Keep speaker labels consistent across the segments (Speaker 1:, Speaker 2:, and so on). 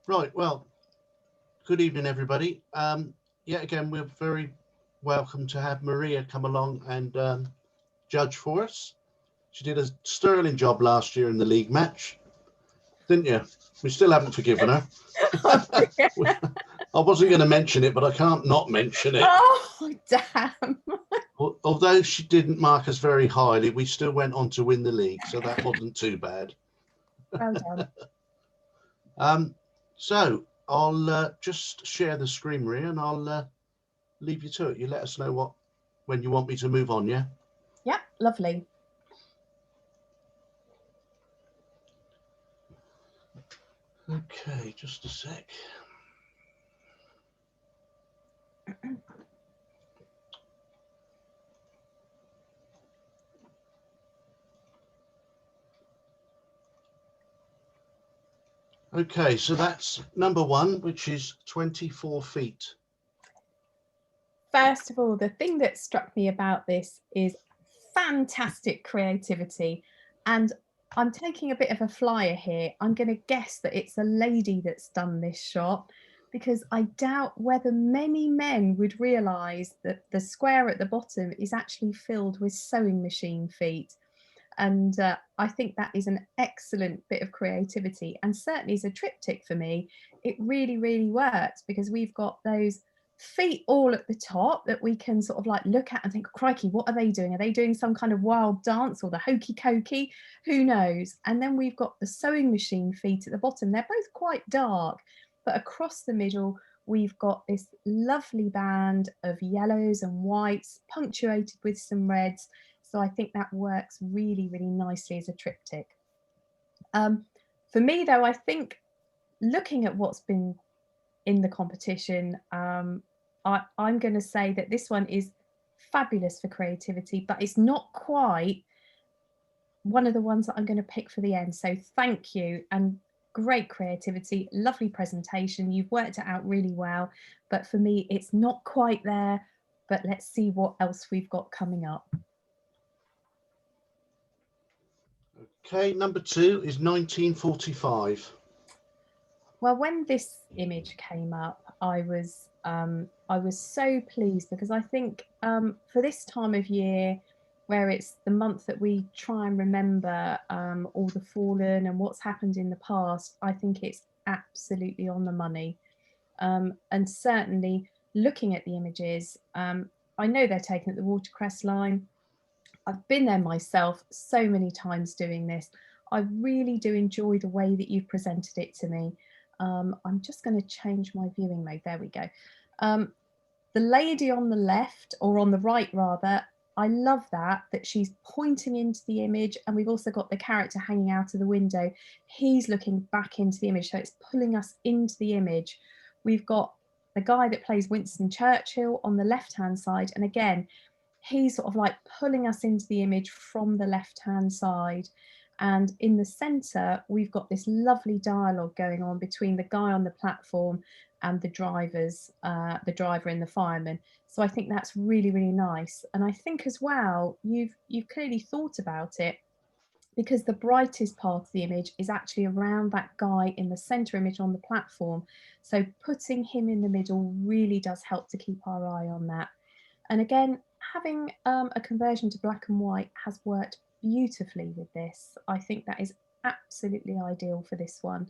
Speaker 1: Right, well, good evening, everybody. Yet again, we're very welcome to have Maria come along and judge for us. She did a sterling job last year in the league match, didn't you? We still haven't forgiven her. I wasn't going to mention it, but I can't not mention it.
Speaker 2: Oh, damn.
Speaker 1: Although she didn't mark us very highly, we still went on to win the league, so that wasn't too bad.
Speaker 2: Well done.
Speaker 1: So I'll just share the screen, Maria, and I'll leave you to it. You let us know when you want me to move on, yeah?
Speaker 2: Yep, lovely.
Speaker 1: Okay, just a sec. Okay, so that's number one, which is 24 feet.
Speaker 2: First of all, the thing that struck me about this is fantastic creativity. And I'm taking a bit of a flyer here. I'm going to guess that it's a lady that's done this shot because I doubt whether many men would realise that the square at the bottom is actually filled with sewing machine feet. And I think that is an excellent bit of creativity, and certainly as a triptych for me it really, really works because we've got those feet all at the top that we can sort of like look at and think, crikey, what are they doing? Are they doing some kind of wild dance or the hokey cokey? Who knows? And then we've got the sewing machine feet at the bottom. They're both quite dark, but across the middle we've got this lovely band of yellows and whites punctuated with some reds. So I think that works really, really nicely as a triptych. For me, though, I think looking at what's been in the competition, I'm going to say that this one is fabulous for creativity, but it's not quite one of the ones that I'm going to pick for the end. So thank you, and great creativity, lovely presentation. You've worked it out really well, but for me, it's not quite there. But let's see what else we've got coming up.
Speaker 1: Okay, number two is 1945.
Speaker 2: Well, when this image came up, I was so pleased because I think for this time of year, where it's the month that we try and remember all the fallen and what's happened in the past, I think it's absolutely on the money. And certainly looking at the images, I know they're taken at the watercress line. I've been there myself so many times doing this. I really do enjoy the way that you've presented it to me. I'm just going to change my viewing mode. There we go. The lady on the left, or on the right rather, I love that she's pointing into the image, and we've also got the character hanging out of the window. He's looking back into the image, so it's pulling us into the image. We've got the guy that plays Winston Churchill on the left-hand side, and again, he's sort of like pulling us into the image from the left-hand side. And in the centre, we've got this lovely dialogue going on between the guy on the platform and the the driver and the fireman. So I think that's really, really nice. And I think as well, you've clearly thought about it, because the brightest part of the image is actually around that guy in the centre image on the platform. So putting him in the middle really does help to keep our eye on that. And again, having a conversion to black and white has worked beautifully with this. I think that is absolutely ideal for this one.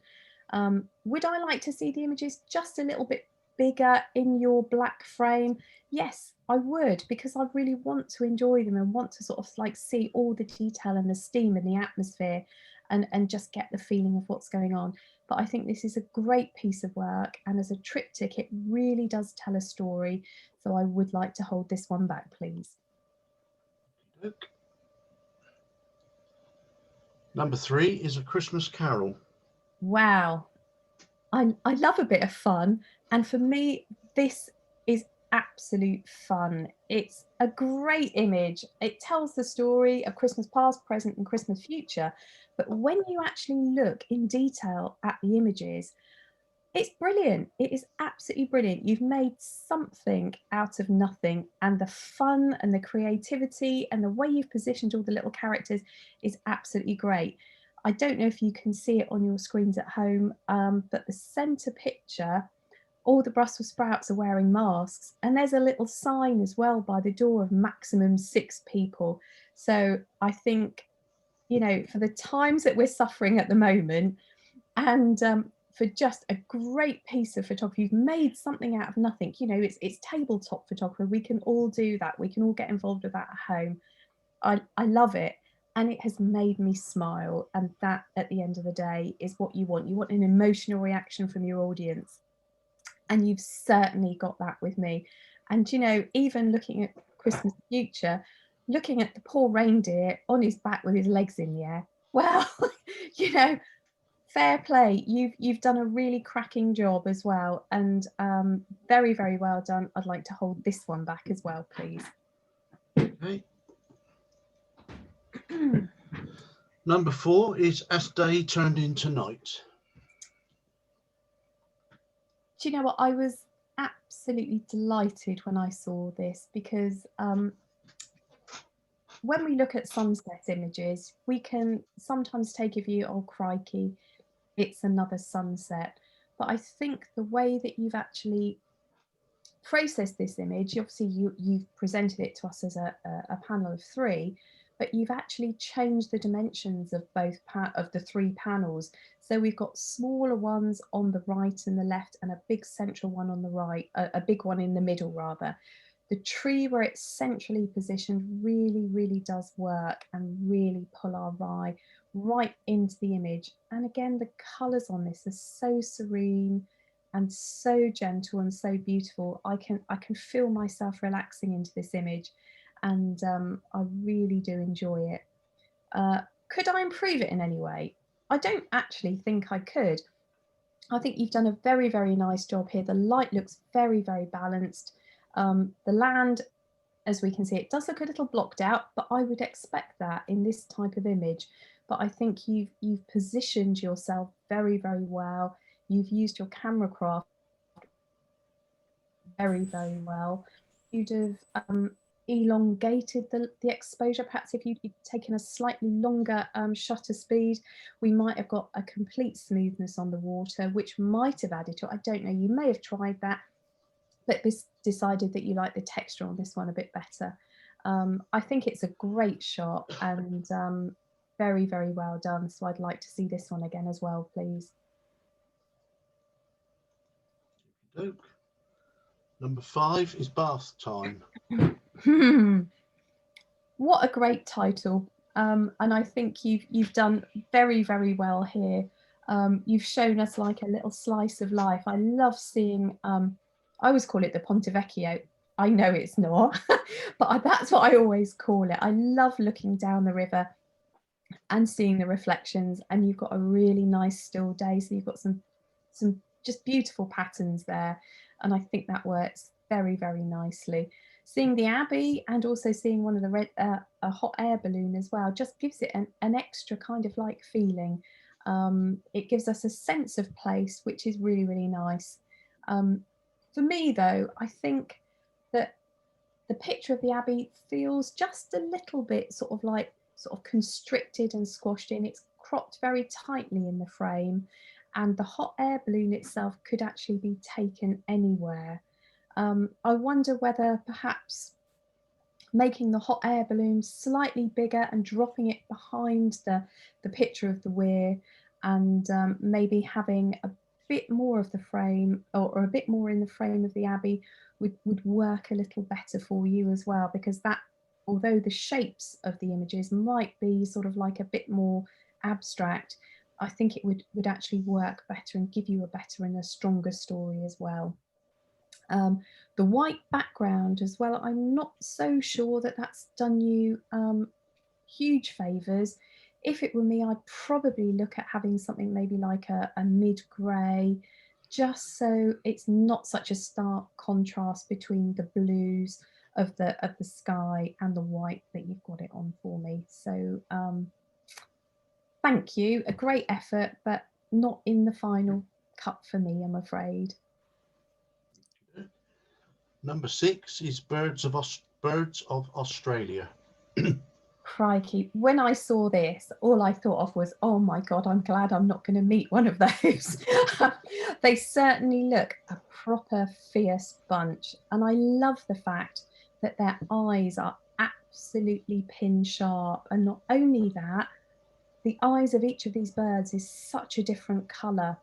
Speaker 2: Would I like to see the images just a little bit bigger in your black frame? Yes, I would, because I really want to enjoy them and want to sort of like see all the detail and the steam and the atmosphere and just get the feeling of what's going on. But I think this is a great piece of work, and as a triptych, it really does tell a story. So I would like to hold this one back, please.
Speaker 1: Number three is A Christmas Carol.
Speaker 2: Wow. I love a bit of fun, and for me, this is absolute fun. It's a great image. It tells the story of Christmas past, present, and Christmas future. But when you actually look in detail at the images, it's brilliant. It is absolutely brilliant. You've made something out of nothing, and the fun and the creativity and the way you've positioned all the little characters is absolutely great. I don't know if you can see it on your screens at home, but the centre picture, all the Brussels sprouts are wearing masks, and there's a little sign as well by the door of maximum 6 people. So I think, you know, for the times that we're suffering at the moment, and for just a great piece of photography, you've made something out of nothing. You know, it's tabletop photography. We can all do that. We can all get involved with that at home. I love it, and it has made me smile, and that at the end of the day is what you want. You want an emotional reaction from your audience, and you've certainly got that with me. And you know, even looking at Christmas Future, looking at the poor reindeer on his back with his legs in the air, well, you know, fair play, you've done a really cracking job as well, and very, very well done. I'd like to hold this one back as well, please.
Speaker 1: Okay. Number 4 is As Day Turned Into Night.
Speaker 2: Do you know what? I was absolutely delighted when I saw this, because when we look at sunset images, we can sometimes take a view, oh crikey, it's another sunset. But I think the way that you've actually processed this image, obviously you've presented it to us as a panel of 3, but you've actually changed the dimensions of both of the 3 panels. So we've got smaller ones on the right and the left, and a big central one on the right, a big one in the middle rather. The tree where it's centrally positioned really, really does work and really pull our eye right into the image. And again, the colours on this are so serene and so gentle and so beautiful. I can feel myself relaxing into this image, and I really do enjoy it. Could I improve it in any way? I don't actually think I could. I think you've done a very, very nice job here. The light looks very, very balanced. The land, as we can see, it does look a little blocked out, but I would expect that in this type of image. But I think you've positioned yourself very, very well. You've used your camera craft very, very well. You'd have elongated the exposure. Perhaps if you'd taken a slightly longer shutter speed, we might have got a complete smoothness on the water, which might have added to it. I don't know, you may have tried that, but decided that you like the texture on this one a bit better. I think it's a great shot, and very, very well done. So I'd like to see this one again as well, please.
Speaker 1: Number 5 is Bath Time.
Speaker 2: What a great title. And I think you've done very, very well here. You've shown us like a little slice of life. I love seeing, I always call it the Ponte Vecchio. I know it's not, but that's what I always call it. I love looking down the river and seeing the reflections, and you've got a really nice still day. So you've got some just beautiful patterns there. And I think that works very, very nicely. Seeing the Abbey and also seeing one of the a hot air balloon as well just gives it an extra kind of like feeling. It gives us a sense of place, which is really, really nice. For me though, I think that the picture of the Abbey feels just a little bit sort of constricted and squashed in. It's cropped very tightly in the frame, and the hot air balloon itself could actually be taken anywhere. I wonder whether perhaps making the hot air balloon slightly bigger and dropping it behind the picture of the weir, and maybe having a bit more of the frame, or a bit more in the frame of the Abbey would work a little better for you as well, because that, although the shapes of the images might be sort of like a bit more abstract, I think it would actually work better and give you a better and a stronger story as well. The white background as well, I'm not so sure that that's done you huge favours. If it were me, I'd probably look at having something maybe like a mid-grey, just so it's not such a stark contrast between the blues of the sky and the white that you've got it on for me. So thank you, a great effort, but not in the final cut for me, I'm afraid.
Speaker 1: Number 6 is Birds of Australia.
Speaker 2: Crikey, when I saw this, all I thought of was, oh my God, I'm glad I'm not going to meet one of those. They certainly look a proper fierce bunch. And I love the fact that their eyes are absolutely pin sharp. And not only that, the eyes of each of these birds is such a different colour.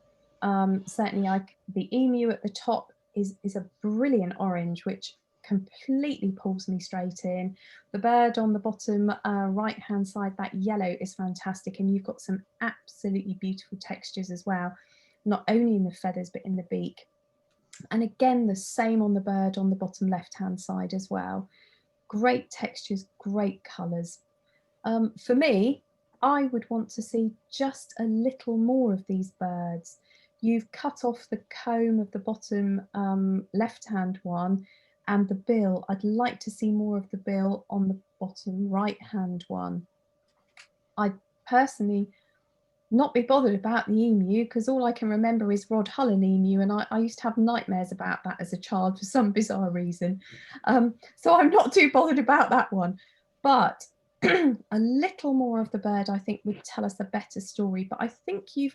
Speaker 2: Certainly, the emu at the top is a brilliant orange, which completely pulls me straight in. The bird on the bottom right hand side, that yellow, is fantastic, and you've got some absolutely beautiful textures as well, not only in the feathers but in the beak. And again, the same on the bird on the bottom left hand side as well. Great textures, great colours. For me, I would want to see just a little more of these birds. You've cut off the comb of the bottom left-hand one and the bill. I'd like to see more of the bill on the bottom right-hand one. I'd personally not be bothered about the emu because all I can remember is Rod Hullen emu, and I used to have nightmares about that as a child for some bizarre reason. So I'm not too bothered about that one. But a little more of the bird, I think, would tell us a better story. But I think you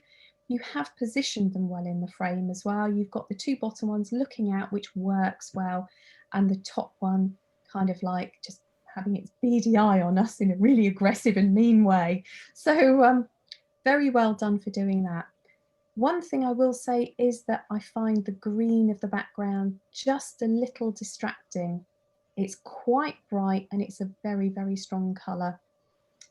Speaker 2: have positioned them well in the frame as well. You've got the two bottom ones looking out, which works well, and the top one kind of like just having its beady eye on us in a really aggressive and mean way. So very well done for doing that. One thing I will say is that I find the green of the background just a little distracting. It's quite bright and it's a very, very strong colour.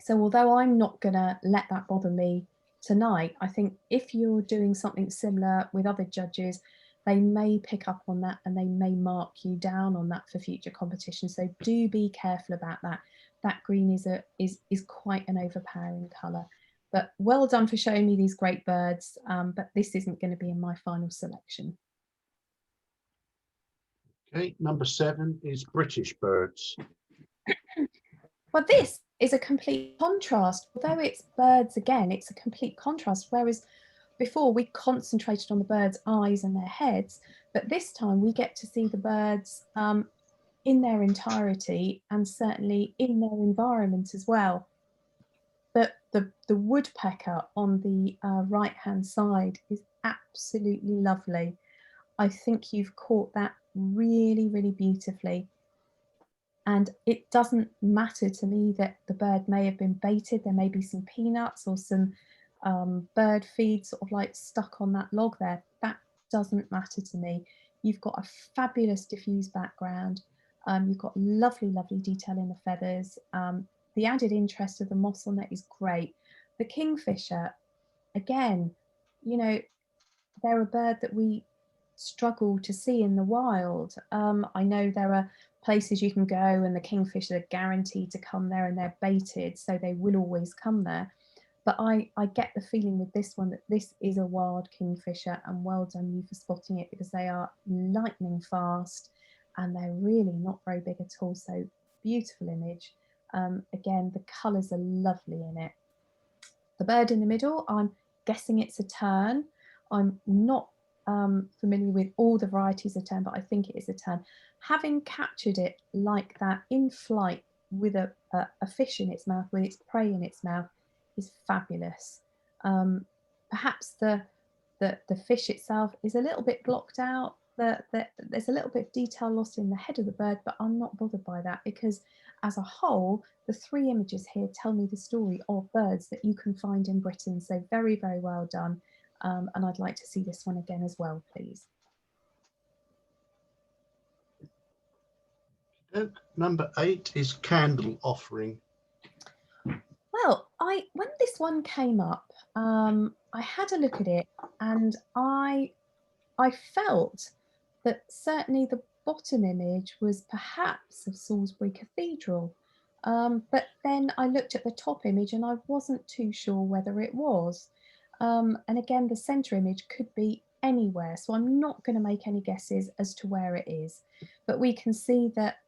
Speaker 2: So although I'm not going to let that bother me tonight, I think if you're doing something similar with other judges, they may pick up on that and they may mark you down on that for future competitions. So do be careful about that. That green is quite an overpowering colour. But well done for showing me these great birds, but this isn't going to be in my final selection.
Speaker 1: Okay, number 7 is British birds.
Speaker 2: Well, this is a complete contrast. Although it's birds again, it's a complete contrast. Whereas before we concentrated on the birds' eyes and their heads, but this time we get to see the birds in their entirety and certainly in their environment as well. But the woodpecker on the right-hand side is absolutely lovely. I think you've caught that really, really beautifully. And it doesn't matter to me that the bird may have been baited. There may be some peanuts or some bird feed sort of like stuck on that log there. That doesn't matter to me. You've got a fabulous diffused background. You've got lovely, lovely detail in the feathers. The added interest of the moss on there is great. The kingfisher, again, you know, they're a bird that we struggle to see in the wild. I know there are places you can go and the kingfishers are guaranteed to come there and they're baited, so they will always come there. But I get the feeling with this one that this is a wild kingfisher, and well done you for spotting it, because they are lightning fast and they're really not very big at all. So beautiful image. Again, the colours are lovely in it. The bird in the middle, I'm guessing it's a tern. I'm not familiar with all the varieties of tern, but I think it is a tern. Having captured it like that in flight with a fish in its mouth, with its prey in its mouth, is fabulous. Perhaps the fish itself is a little bit blocked out. There's a little bit of detail lost in the head of the bird, but I'm not bothered by that, because as a whole, the 3 images here tell me the story of birds that you can find in Britain. So very, very well done. And I'd like to see this one again as well, please.
Speaker 1: Number 8 is Candle Offering.
Speaker 2: Well, when this one came up, I had a look at it and I felt that certainly the bottom image was perhaps of Salisbury Cathedral. But then I looked at the top image and I wasn't too sure whether it was. And again, the centre image could be anywhere, so I'm not going to make any guesses as to where it is. But we can see that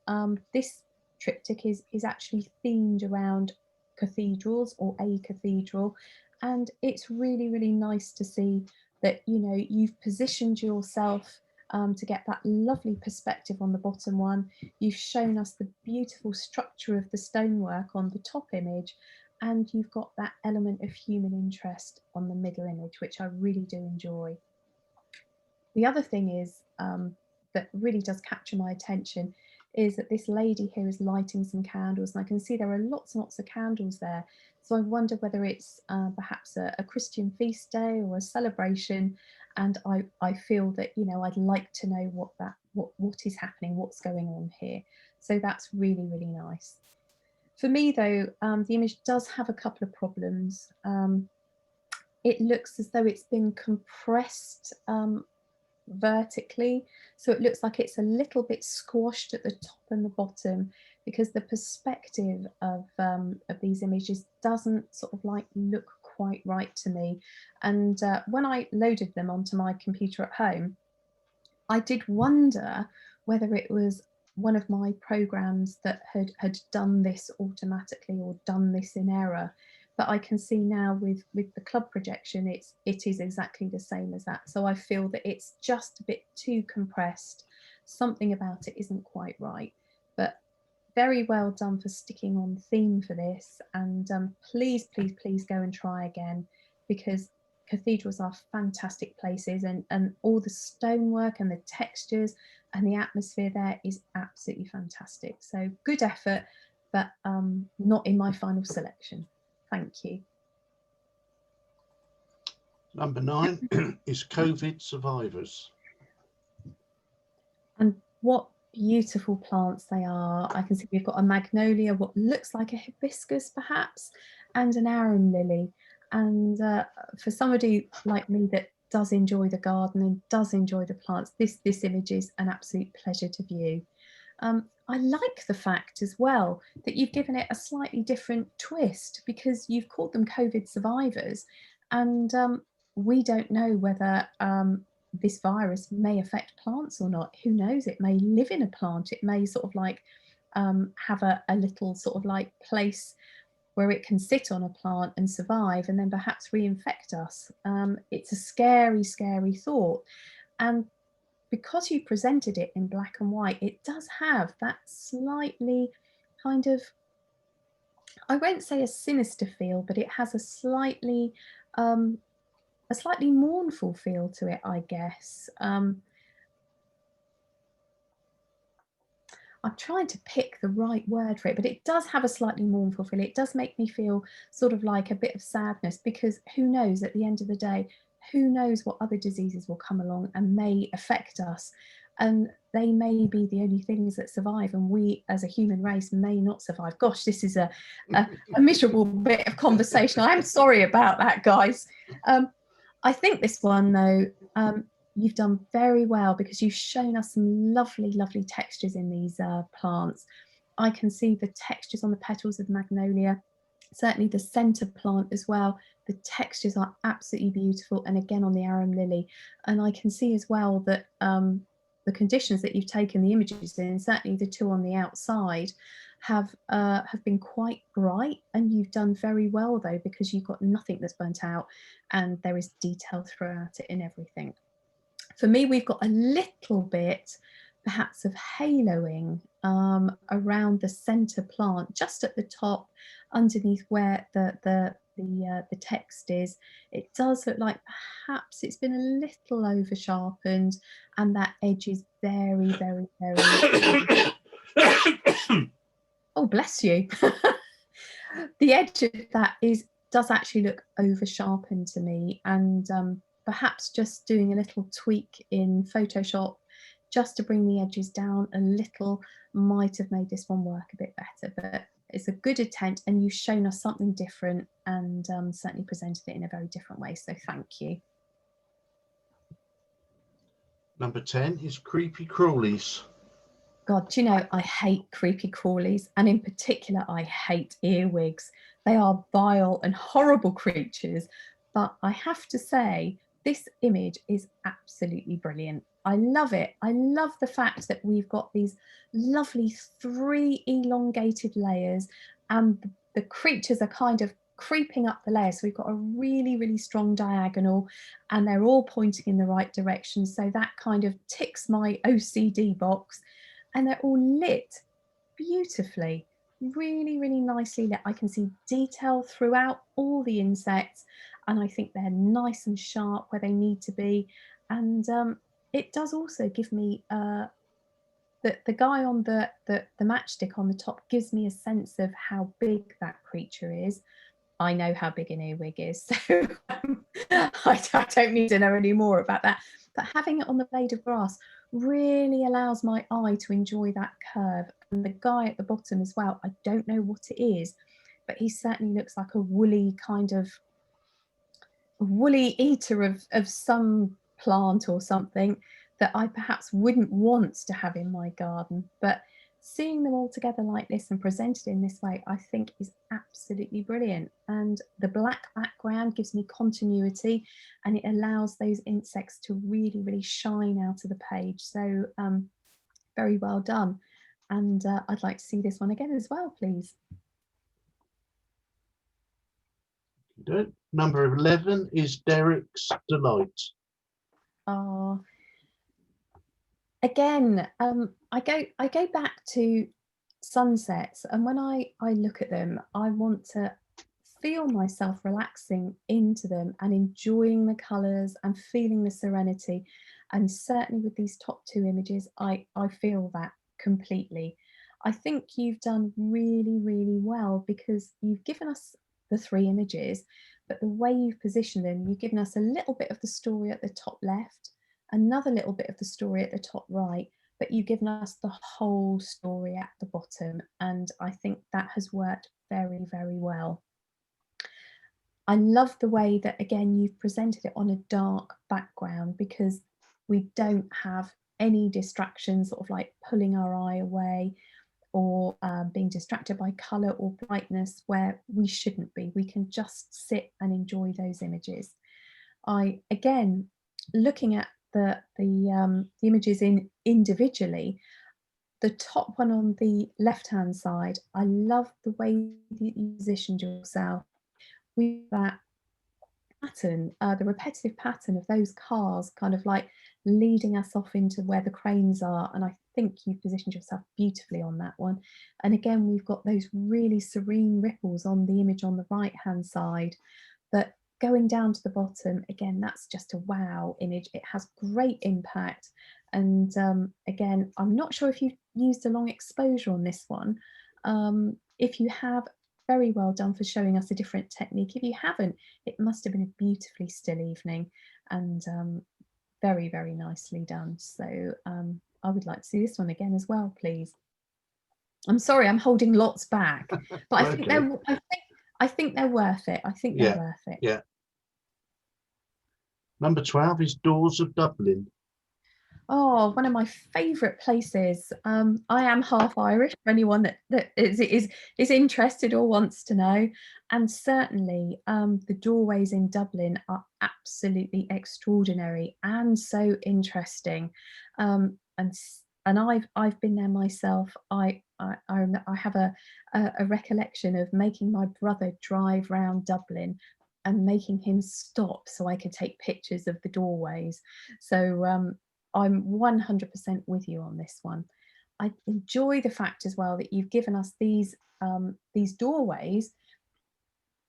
Speaker 2: this triptych is actually themed around cathedrals or a cathedral, and it's really, really nice to see that, you know, you've positioned yourself to get that lovely perspective on the bottom one. You've shown us the beautiful structure of the stonework on the top image, and you've got that element of human interest on the middle image, which I really do enjoy. The other thing is that really does capture my attention is that this lady here is lighting some candles, and I can see there are lots and lots of candles there. So I wonder whether it's perhaps a Christian feast day or a celebration. And I feel that, you know, I'd like to know what is happening, what's going on here. So that's really, really nice. For me, though, the image does have a couple of problems. It looks as though it's been compressed vertically, so it looks like it's a little bit squashed at the top and the bottom, because the perspective of these images doesn't sort of like look quite right to me. And when I loaded them onto my computer at home, I did wonder whether it was one of my programs that had done this automatically or done this in error. But I can see now with the club projection, it is exactly the same as that. So I feel that it's just a bit too compressed. Something about it isn't quite right. But very well done for sticking on theme for this. And please, please, please go and try again, because cathedrals are fantastic places, and all the stonework and the textures and the atmosphere there is absolutely fantastic. So good effort, but not in my final selection. Thank you.
Speaker 1: Number 9 is COVID survivors.
Speaker 2: And what beautiful plants they are. I can see we've got a magnolia, what looks like a hibiscus perhaps, and an arum lily. And for somebody like me that does enjoy the garden and does enjoy the plants, this image is an absolute pleasure to view. I like the fact as well that you've given it a slightly different twist, because you've called them COVID survivors, and we don't know whether this virus may affect plants or not. Who knows? It may live in a plant. It may sort of like have a little sort of like place where it can sit on a plant and survive, and then perhaps reinfect us. It's a scary, scary thought. And because you presented it in black and white, it does have that slightly kind of, I won't say a sinister feel, but it has a slightly mournful feel to it, I guess. I'm trying to pick the right word for it, but it does have a slightly mournful feel. It does make me feel sort of like a bit of sadness, because who knows, at the end of the day, who knows what other diseases will come along and may affect us. And they may be the only things that survive, and we as a human race may not survive. Gosh, this is a miserable bit of conversation. I'm sorry about that, guys. I think this one, though, you've done very well, because you've shown us some lovely, lovely textures in these plants. I can see the textures on the petals of magnolia, certainly the centre plant as well. The textures are absolutely beautiful, and again on the arum lily. And I can see as well that the conditions that you've taken the images in, certainly the two on the outside, have been quite bright, and you've done very well though, because you've got nothing that's burnt out, and there is detail throughout it in everything. For me, we've got a little bit perhaps of haloing around the centre plant, just at the top, underneath where the text is. It does look like perhaps it's been a little over sharpened, and that edge is very, very, very oh, bless you. The edge of that does actually look over sharpened to me, and perhaps just doing a little tweak in Photoshop just to bring the edges down a little might have made this one work a bit better. But it's a good attempt, and you've shown us something different, and certainly presented it in a very different way, so thank you.
Speaker 1: Number 10 is creepy crawlies.
Speaker 2: God, do you know, I hate creepy crawlies, and in particular, I hate earwigs. They are vile and horrible creatures, but I have to say, this image is absolutely brilliant. I love it. I love the fact that we've got these lovely 3 elongated layers, and the creatures are kind of creeping up the layer. So we've got a really, really strong diagonal, and they're all pointing in the right direction. So that kind of ticks my OCD box, and they're all lit beautifully, really, really nicely lit. I can see detail throughout all the insects, and I think they're nice and sharp where they need to be. And it does also give me the guy on the matchstick on the top gives me a sense of how big that creature is. I know how big an earwig is, so I don't need to know any more about that. But having it on the blade of grass really allows my eye to enjoy that curve. And the guy at the bottom as well, I don't know what it is, but he certainly looks like a woolly kind of woolly eater of some plant or something that I perhaps wouldn't want to have in my garden. But seeing them all together like this and presented in this way, I think is absolutely brilliant. And the black background gives me continuity, and it allows those insects to really, really shine out of the page. So very well done. And I'd like to see this one again as well, please.
Speaker 1: Number 11 is Derek's Delight.
Speaker 2: Oh, again, I go back to sunsets, and when I look at them, I want to feel myself relaxing into them and enjoying the colours and feeling the serenity. And certainly with these top two images, I feel that completely. I think you've done really, really well, because you've given us the three images, but the way you've positioned them, you've given us a little bit of the story at the top left, another little bit of the story at the top right, but you've given us the whole story at the bottom. And I think that has worked very, very well. I love the way that, again, you've presented it on a dark background, because we don't have any distractions sort of like pulling our eye away, or being distracted by colour or brightness where we shouldn't be. We can just sit and enjoy those images. Again, looking at the images individually, the top one on the left-hand side, I love the way that you positioned yourself with that pattern, the repetitive pattern of those cars kind of like leading us off into where the cranes are. And I think you've positioned yourself beautifully on that one. And again, we've got those really serene ripples on the image on the right hand side, but going down to the bottom, again, that's just a wow image. It has great impact. And again, I'm not sure if you've used a long exposure on this one. If you have, very well done for showing us a different technique. If you haven't, it must have been a beautifully still evening, and very, very nicely done. So I would like to see this one again as well, please. I'm sorry, I'm holding lots back, but I think
Speaker 1: Okay.
Speaker 2: I think they're worth it. I think they're worth it.
Speaker 1: Yeah. Number 12 is Doors of Dublin.
Speaker 2: Oh, one of my favourite places. I am half Irish, for anyone that is interested or wants to know. And certainly the doorways in Dublin are absolutely extraordinary and so interesting. And I've been there myself. I have a recollection of making my brother drive round Dublin and making him stop so I could take pictures of the doorways. So I'm 100% with you on this one. I enjoy the fact as well that you've given us these doorways.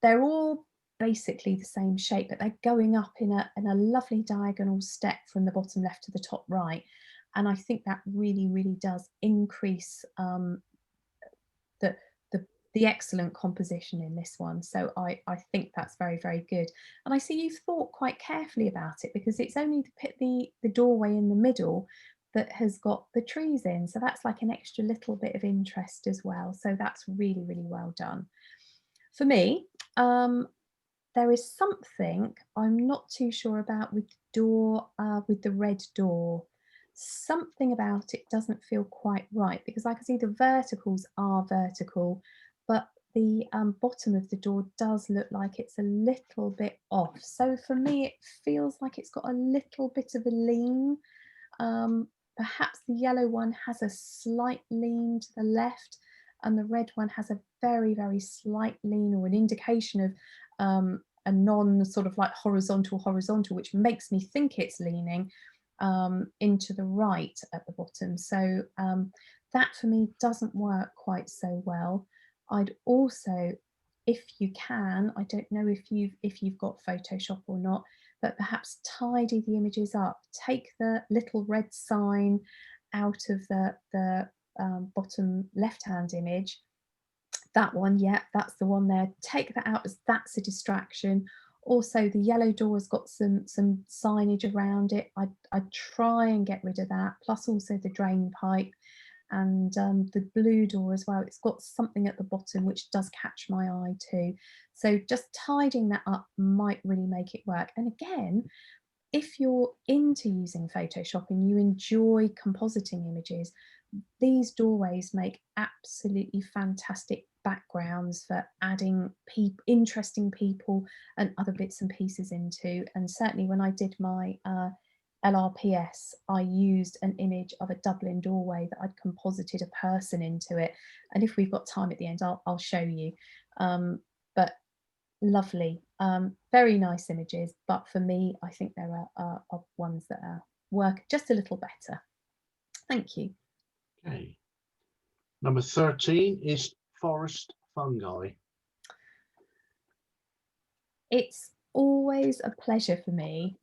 Speaker 2: They're all basically the same shape, but they're going up in a lovely diagonal step from the bottom left to the top right. And I think that really, really does increase the, the excellent composition in this one. So I think that's very, very good. And I see you've thought quite carefully about it, because it's only the doorway in the middle that has got the trees in. So that's like an extra little bit of interest as well. So that's really, really well done. For me, there is something I'm not too sure about with the door, with the red door. Something about it doesn't feel quite right, because I can see the verticals are vertical, but the bottom of the door does look like it's a little bit off. So for me, it feels like it's got a little bit of a lean. Perhaps the yellow one has a slight lean to the left, and the red one has a very, very slight lean, or an indication of a non sort of like horizontal, which makes me think it's leaning into the right at the bottom. So that for me doesn't work quite so well. I'd also, if you can, I don't know if you've got Photoshop or not, but perhaps tidy the images up. Take the little red sign out of the bottom left-hand image. That one, yeah, that's the one there. Take that out, as that's a distraction. Also, the yellow door has got some signage around it. I'd try and get rid of that. Plus, also the drain pipe and the blue door as well. It's got something at the bottom which does catch my eye too. So just tidying that up might really make it work. And again, if you're into using Photoshop and you enjoy compositing images, these doorways make absolutely fantastic backgrounds for adding interesting people and other bits and pieces into. And certainly when I did my LRPS, I used an image of a Dublin doorway that I'd composited a person into it. And if we've got time at the end, I'll show you. But lovely, very nice images. But for me, I think there are ones that work just a little better. Thank you.
Speaker 1: Okay. Number 13 is forest fungi.
Speaker 2: It's always a pleasure for me.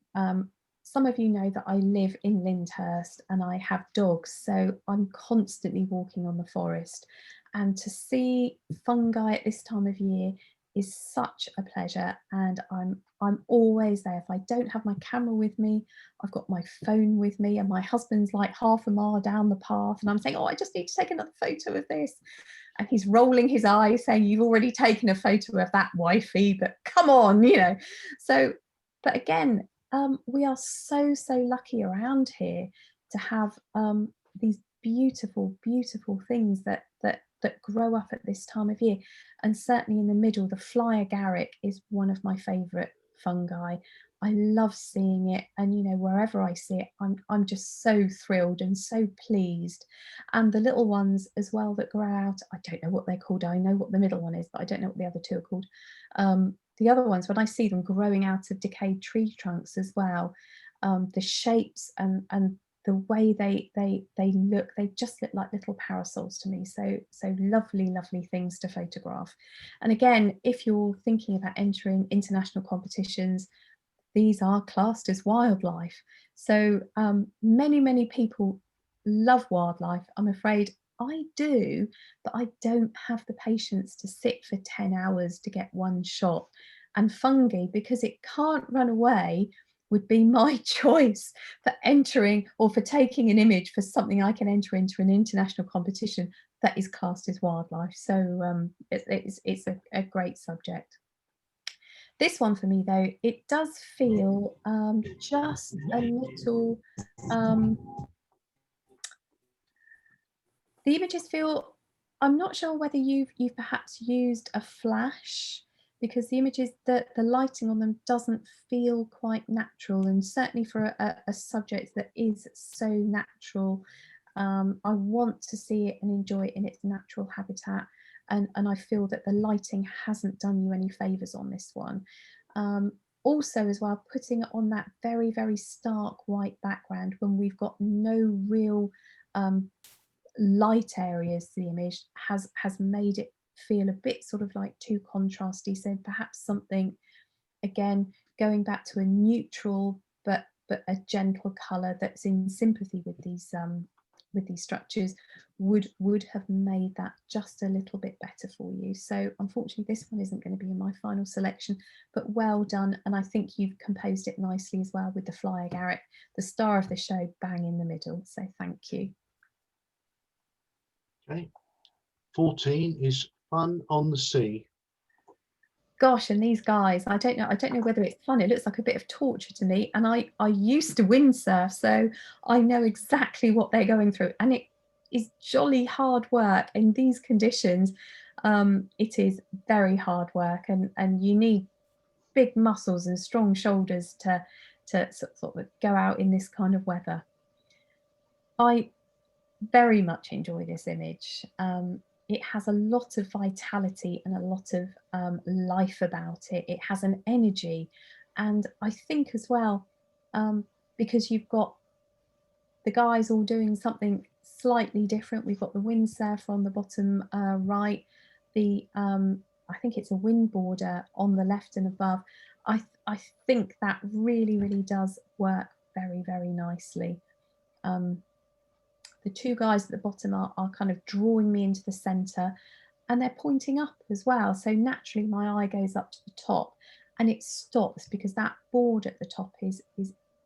Speaker 2: Some of you know that I live in Lyndhurst and I have dogs, so I'm constantly walking on the forest. And to see fungi at this time of year is such a pleasure, and I'm always there. If I don't have my camera with me, I've got my phone with me, and my husband's like half a mile down the path, and I'm saying, oh, I just need to take another photo of this. And he's rolling his eyes saying, you've already taken a photo of that, wifey, but come on, you know. So, but again, we are so lucky around here to have these beautiful things that grow up at this time of year. And certainly in the middle, the fly agaric is one of my favourite fungi. I love seeing it, and you know, wherever I see it, I'm just so thrilled and so pleased. And the little ones as well that grow out, I don't know what they're called. I know what the middle one is, but I don't know what the other two are called. The other ones, when I see them growing out of decayed tree trunks as well, the shapes and the way they look, they just look like little parasols to me. So lovely things to photograph. And again, if you're thinking about entering international competitions, these are classed as wildlife. So many people love wildlife. I'm afraid I do, but I don't have the patience to sit for 10 hours to get one shot. And fungi, because it can't run away, would be my choice for entering or for taking an image for something I can enter into an international competition that is classed as wildlife. So it's a great subject. This one for me, though, it does feel just a little, the images feel, I'm not sure whether you've perhaps used a flash, because the images, the lighting on them doesn't feel quite natural, and certainly for a subject that is so natural, I want to see it and enjoy it in its natural habitat. And I feel that the lighting hasn't done you any favours on this one. Also as well, putting it on that very stark white background when we've got no real light areas to the image has made it feel a bit sort of like too contrasty. So perhaps something, again, going back to a neutral but a gentle colour that's in sympathy with these structures would have made that just a little bit better for you. So unfortunately this one isn't going to be in my final selection, but well done, and I think you've composed it nicely as well with the fly agaric, the star of the show, bang in the middle. So thank you.
Speaker 1: Okay. 14 is fun on the sea.
Speaker 2: Gosh, and these guys, I don't know whether it's fun. It looks like a bit of torture to me, and I used to windsurf, so I know exactly what they're going through, and it is jolly hard work in these conditions. It is very hard work, and you need big muscles and strong shoulders to sort of go out in this kind of weather. I very much enjoy this image. it has a lot of vitality and a lot of life about it. It has an energy, and I think as well, because you've got the guys all doing something slightly different. We've got the windsurfer on the bottom right, the I think it's a windboarder on the left and above. I think that really does work very nicely. The two guys at the bottom are kind of drawing me into the center, and they're pointing up as well. So naturally my eye goes up to the top, and it stops because that board at the top is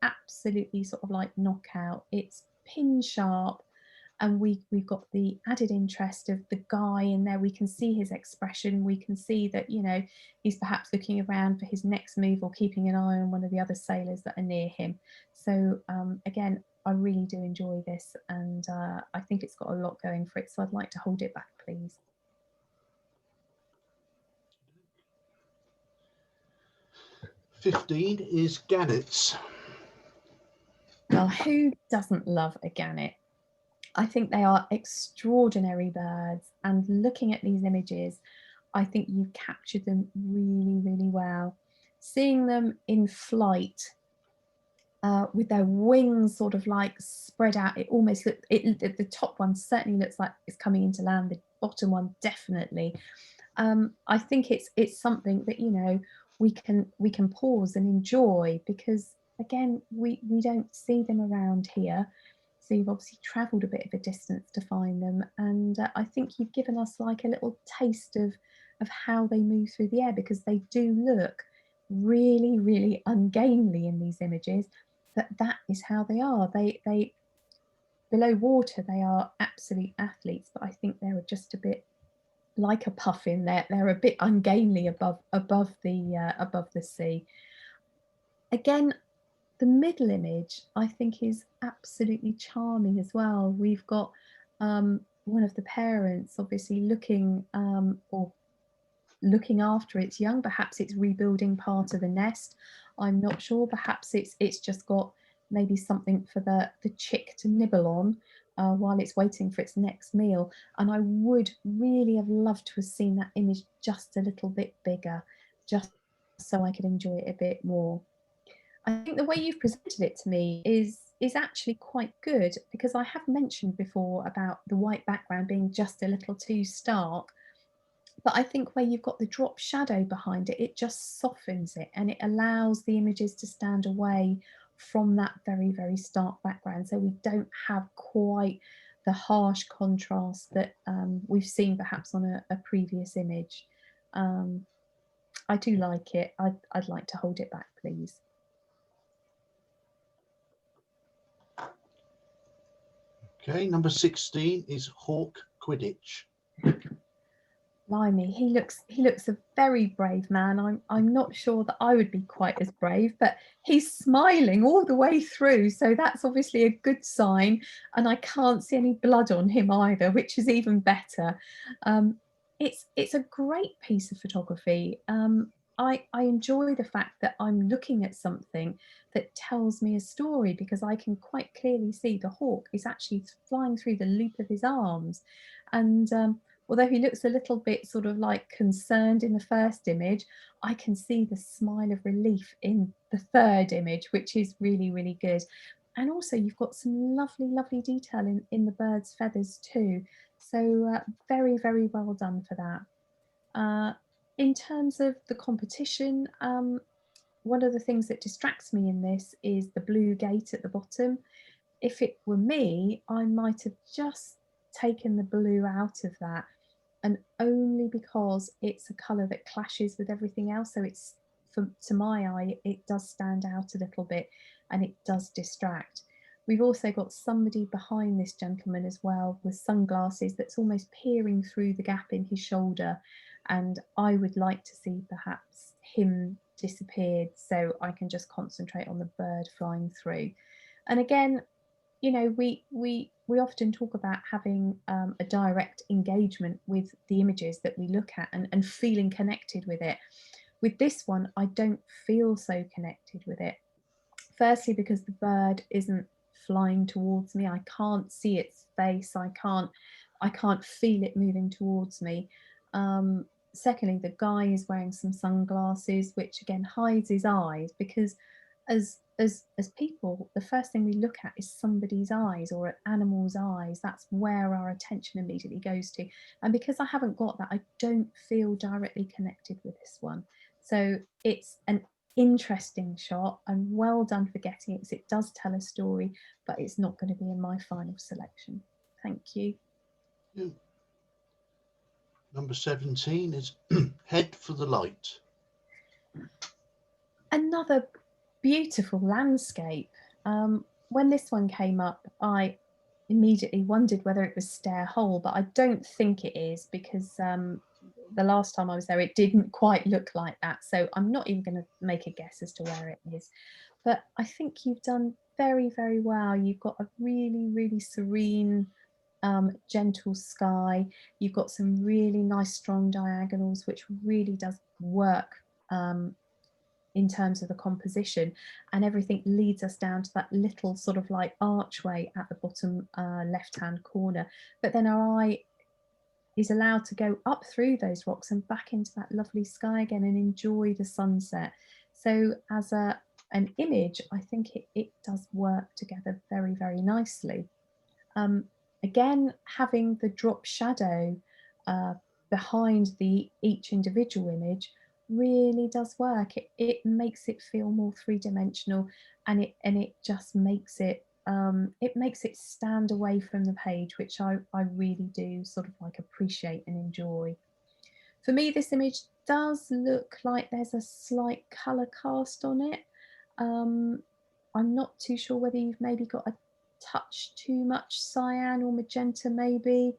Speaker 2: absolutely sort of like knockout. It's pin sharp, and we've got the added interest of the guy in there. We can see his expression. We can see that, you know, he's perhaps looking around for his next move or keeping an eye on one of the other sailors that are near him. So again, I really do enjoy this, and I think it's got a lot going for it. So I'd like to hold it back, please.
Speaker 1: $15 is gannets.
Speaker 2: Well, who doesn't love a gannet? I think they are extraordinary birds, and looking at these images, I think you've captured them really well. Seeing them in flight with their wings sort of like spread out, it almost looks, the top one certainly looks like it's coming into land, the bottom one definitely. I think it's something that, you know, we can pause and enjoy, because again, we don't see them around here. So you've obviously travelled a bit of a distance to find them, and I think you've given us like a little taste of how they move through the air, because they do look really ungainly in these images, but that is how they are. They below water, they are absolute athletes, but I think they're just a bit like a puffin. They're a bit ungainly above the sea. Again, the middle image I think is absolutely charming as well. We've got one of the parents obviously looking or looking after its young. Perhaps it's rebuilding part of the nest. I'm not sure. Perhaps it's just got maybe something for the chick to nibble on while it's waiting for its next meal. And I would really have loved to have seen that image just a little bit bigger, just so I could enjoy it a bit more. I think the way you've presented it to me is actually quite good, because I have mentioned before about the white background being just a little too stark. But I think where you've got the drop shadow behind it, it just softens it, and it allows the images to stand away from that very stark background. So we don't have quite the harsh contrast that we've seen perhaps on a previous image. I do like it. I'd like to hold it back, please.
Speaker 1: Okay, number 16 is Hawk Quidditch.
Speaker 2: Blimey, he looks a very brave man. I'm not sure that I would be quite as brave, but he's smiling all the way through, so that's obviously a good sign. And I can't see any blood on him either, which is even better. It's a great piece of photography. I enjoy the fact that I'm looking at something that tells me a story, because I can quite clearly see the hawk is actually flying through the loop of his arms, and although he looks a little bit sort of like concerned in the first image, I can see the smile of relief in the third image, which is really good. And also you've got some lovely detail in the bird's feathers too. So very well done for that. In terms of the competition, one of the things that distracts me in this is the blue gate at the bottom. If it were me, I might have just taken the blue out of that, and only because it's a colour that clashes with everything else. So it's, to my eye, it does stand out a little bit, and it does distract. We've also got somebody behind this gentleman as well with sunglasses that's almost peering through the gap in his shoulder, and I would like to see perhaps him disappeared so I can just concentrate on the bird flying through. And again, you know, we often talk about having a direct engagement with the images that we look at, and feeling connected with it. With this one, I don't feel so connected with it. Firstly, because the bird isn't flying towards me. I can't see its face. I can't feel it moving towards me. Secondly, the guy is wearing some sunglasses, which again hides his eyes, because as people, the first thing we look at is somebody's eyes or an animal's eyes. That's where our attention immediately goes to. And because I haven't got that, I don't feel directly connected with this one. So it's an interesting shot, and well done for getting it, because it does tell a story, but it's not going to be in my final selection. Thank you.
Speaker 1: Yeah. Number 17 is Head for the Light.
Speaker 2: Another beautiful landscape. When this one came up, I immediately wondered whether it was Stair Hole, but I don't think it is, because the last time I was there, it didn't quite look like that. So I'm not even going to make a guess as to where it is. But I think you've done very, very well. You've got a really, really serene, gentle sky. You've got some really nice, strong diagonals, which really does work in terms of the composition, and everything leads us down to that little sort of like archway at the bottom left hand corner, but then our eye is allowed to go up through those rocks and back into that lovely sky again and enjoy the sunset. So as an image, I think it does work together very, very nicely. Again, having the drop shadow behind each individual image really does work. It makes it feel more three-dimensional, and it just makes it stand away from the page, which I really do sort of like appreciate and enjoy. For me, this image does look like there's a slight colour cast on it. I'm not too sure whether you've maybe got a touch too much cyan or magenta maybe,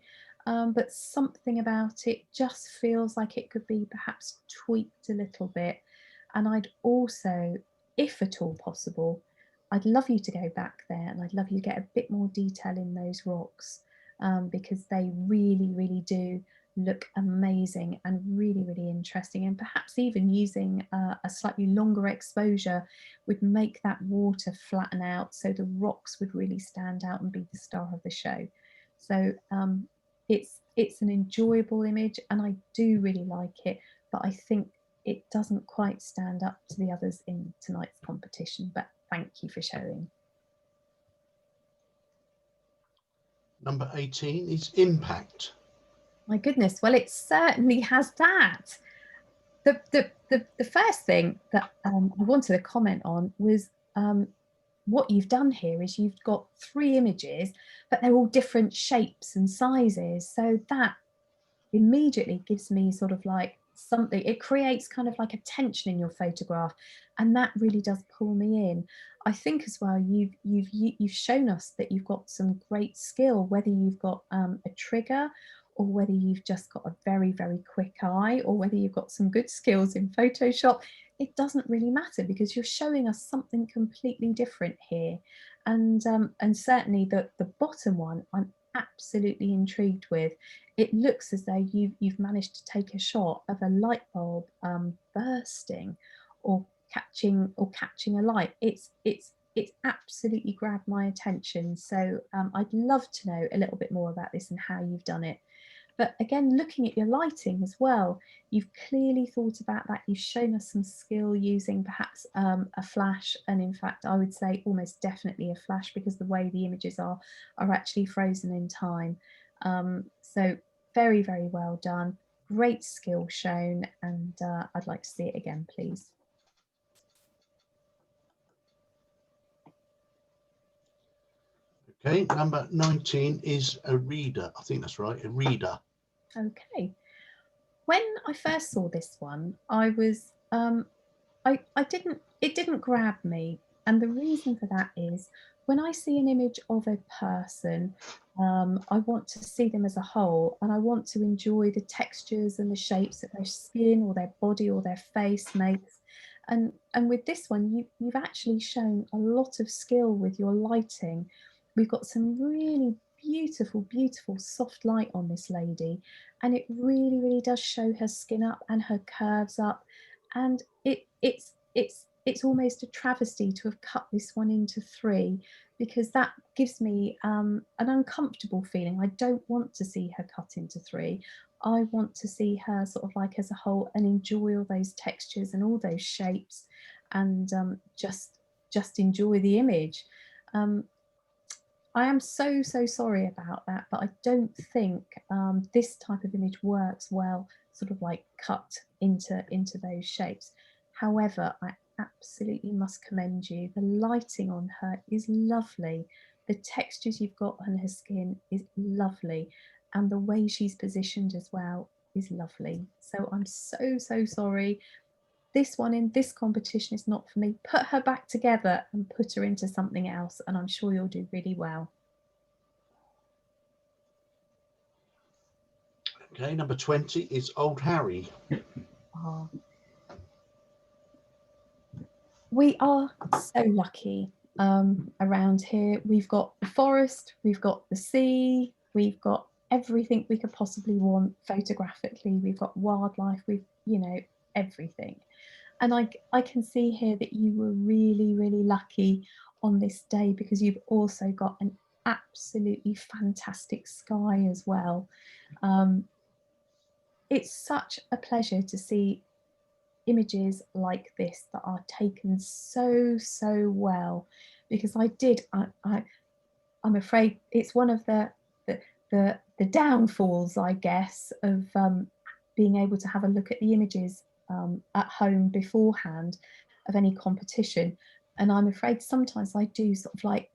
Speaker 2: but something about it just feels like it could be perhaps tweaked a little bit. And I'd also, if at all possible, I'd love you to go back there, and I'd love you to get a bit more detail in those rocks, because they really, really do look amazing and really, really interesting. And perhaps even using a slightly longer exposure would make that water flatten out, so the rocks would really stand out and be the star of the show. So it's an enjoyable image, and I do really like it, but I think it doesn't quite stand up to the others in tonight's competition. But thank you for showing.
Speaker 1: Number 18 is Impact.
Speaker 2: My goodness, well, it certainly has that. The first thing that I wanted to comment on was what you've done here is you've got 3 images, but they're all different shapes and sizes. So that immediately gives me sort of like something, it creates kind of like a tension in your photograph, and that really does pull me in. I think as well, you've shown us that you've got some great skill, whether you've got a trigger, or whether you've just got a very, very quick eye, or whether you've got some good skills in Photoshop. It doesn't really matter, because you're showing us something completely different here. And certainly the bottom one, I'm absolutely intrigued with. It looks as though you've managed to take a shot of a light bulb bursting or catching a light. It's absolutely grabbed my attention. So I'd love to know a little bit more about this and how you've done it. But again, looking at your lighting as well, you've clearly thought about that. You've shown us some skill using perhaps a flash, and in fact, I would say almost definitely a flash, because the way the images are actually frozen in time. So very, very well done. Great skill shown, and I'd like to see it again, please.
Speaker 1: Okay, number 19 is a reader. I think that's right, a reader.
Speaker 2: Okay. When I first saw this one, I was it didn't grab me, and the reason for that is when I see an image of a person, I want to see them as a whole, and I want to enjoy the textures and the shapes that their skin or their body or their face makes. And with this one, you've actually shown a lot of skill with your lighting. We've got some really beautiful, beautiful soft light on this lady, and it really, really does show her skin up and her curves up, and it's it's almost a travesty to have cut this one into 3, because that gives me an uncomfortable feeling. I don't want to see her cut into 3. I want to see her sort of like as a whole and enjoy all those textures and all those shapes, and just enjoy the image. I am so sorry about that, but I don't think this type of image works well, sort of like cut into those shapes. However, I absolutely must commend you. The lighting on her is lovely. The textures you've got on her skin is lovely, and the way she's positioned as well is lovely. So I'm so sorry. This one in this competition is not for me. Put her back together and put her into something else, and I'm sure you'll do really well.
Speaker 1: Okay, number 20 is Old Harry.
Speaker 2: Oh. We are so lucky around here. We've got the forest, we've got the sea, we've got everything we could possibly want photographically. We've got wildlife, we've, you know, everything. And I can see here that you were really lucky on this day, because you've also got an absolutely fantastic sky as well. It's such a pleasure to see images like this that are taken so well, because I'm afraid it's one of the downfalls, I guess, of being able to have a look at the images at home beforehand of any competition. And I'm afraid sometimes I do sort of like,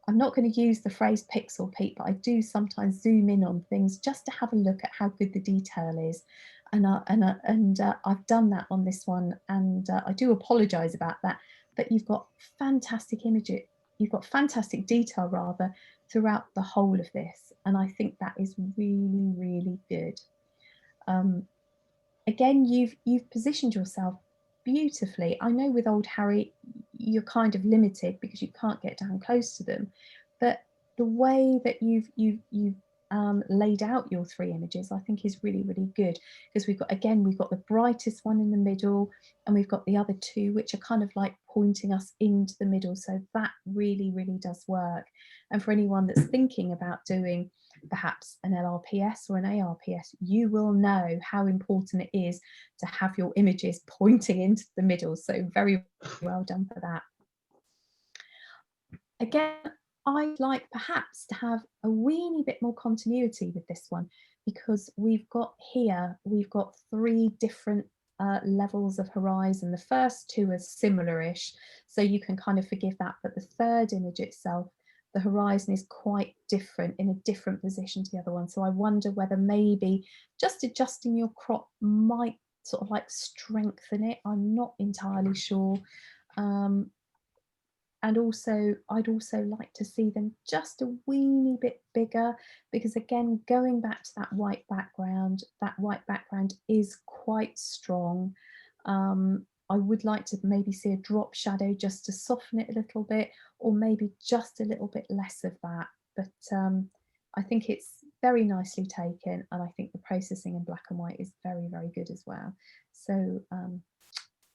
Speaker 2: I'm not going to use the phrase pixel peep, but I do sometimes zoom in on things just to have a look at how good the detail is. And I've done that on this one, and I do apologise about that. But you've got fantastic images, you've got fantastic detail rather throughout the whole of this, and I think that is really good. Again, you've positioned yourself beautifully. I know with Old Harry you're kind of limited because you can't get down close to them, but the way that you've laid out your 3 images, I think is really good, because we've got the brightest one in the middle, and we've got the other 2 which are kind of like pointing us into the middle, so that really does work. And for anyone that's thinking about doing perhaps an LRPS or an ARPS, you will know how important it is to have your images pointing into the middle, so very well done for that. Again, I'd like perhaps to have a weeny bit more continuity with this one, because we've got 3 different levels of horizon. The first 2 are similar-ish, so you can kind of forgive that, but the 3rd image itself, the horizon is quite different, in a different position to the other one. So I wonder whether maybe just adjusting your crop might sort of like strengthen it. I'm not entirely sure. And also, I'd also like to see them just a weeny bit bigger, because again, going back to that white background is quite strong. I would like to maybe see a drop shadow just to soften it a little bit, or maybe just a little bit less of that. But I think it's very nicely taken, and I think the processing in black and white is very good as well. So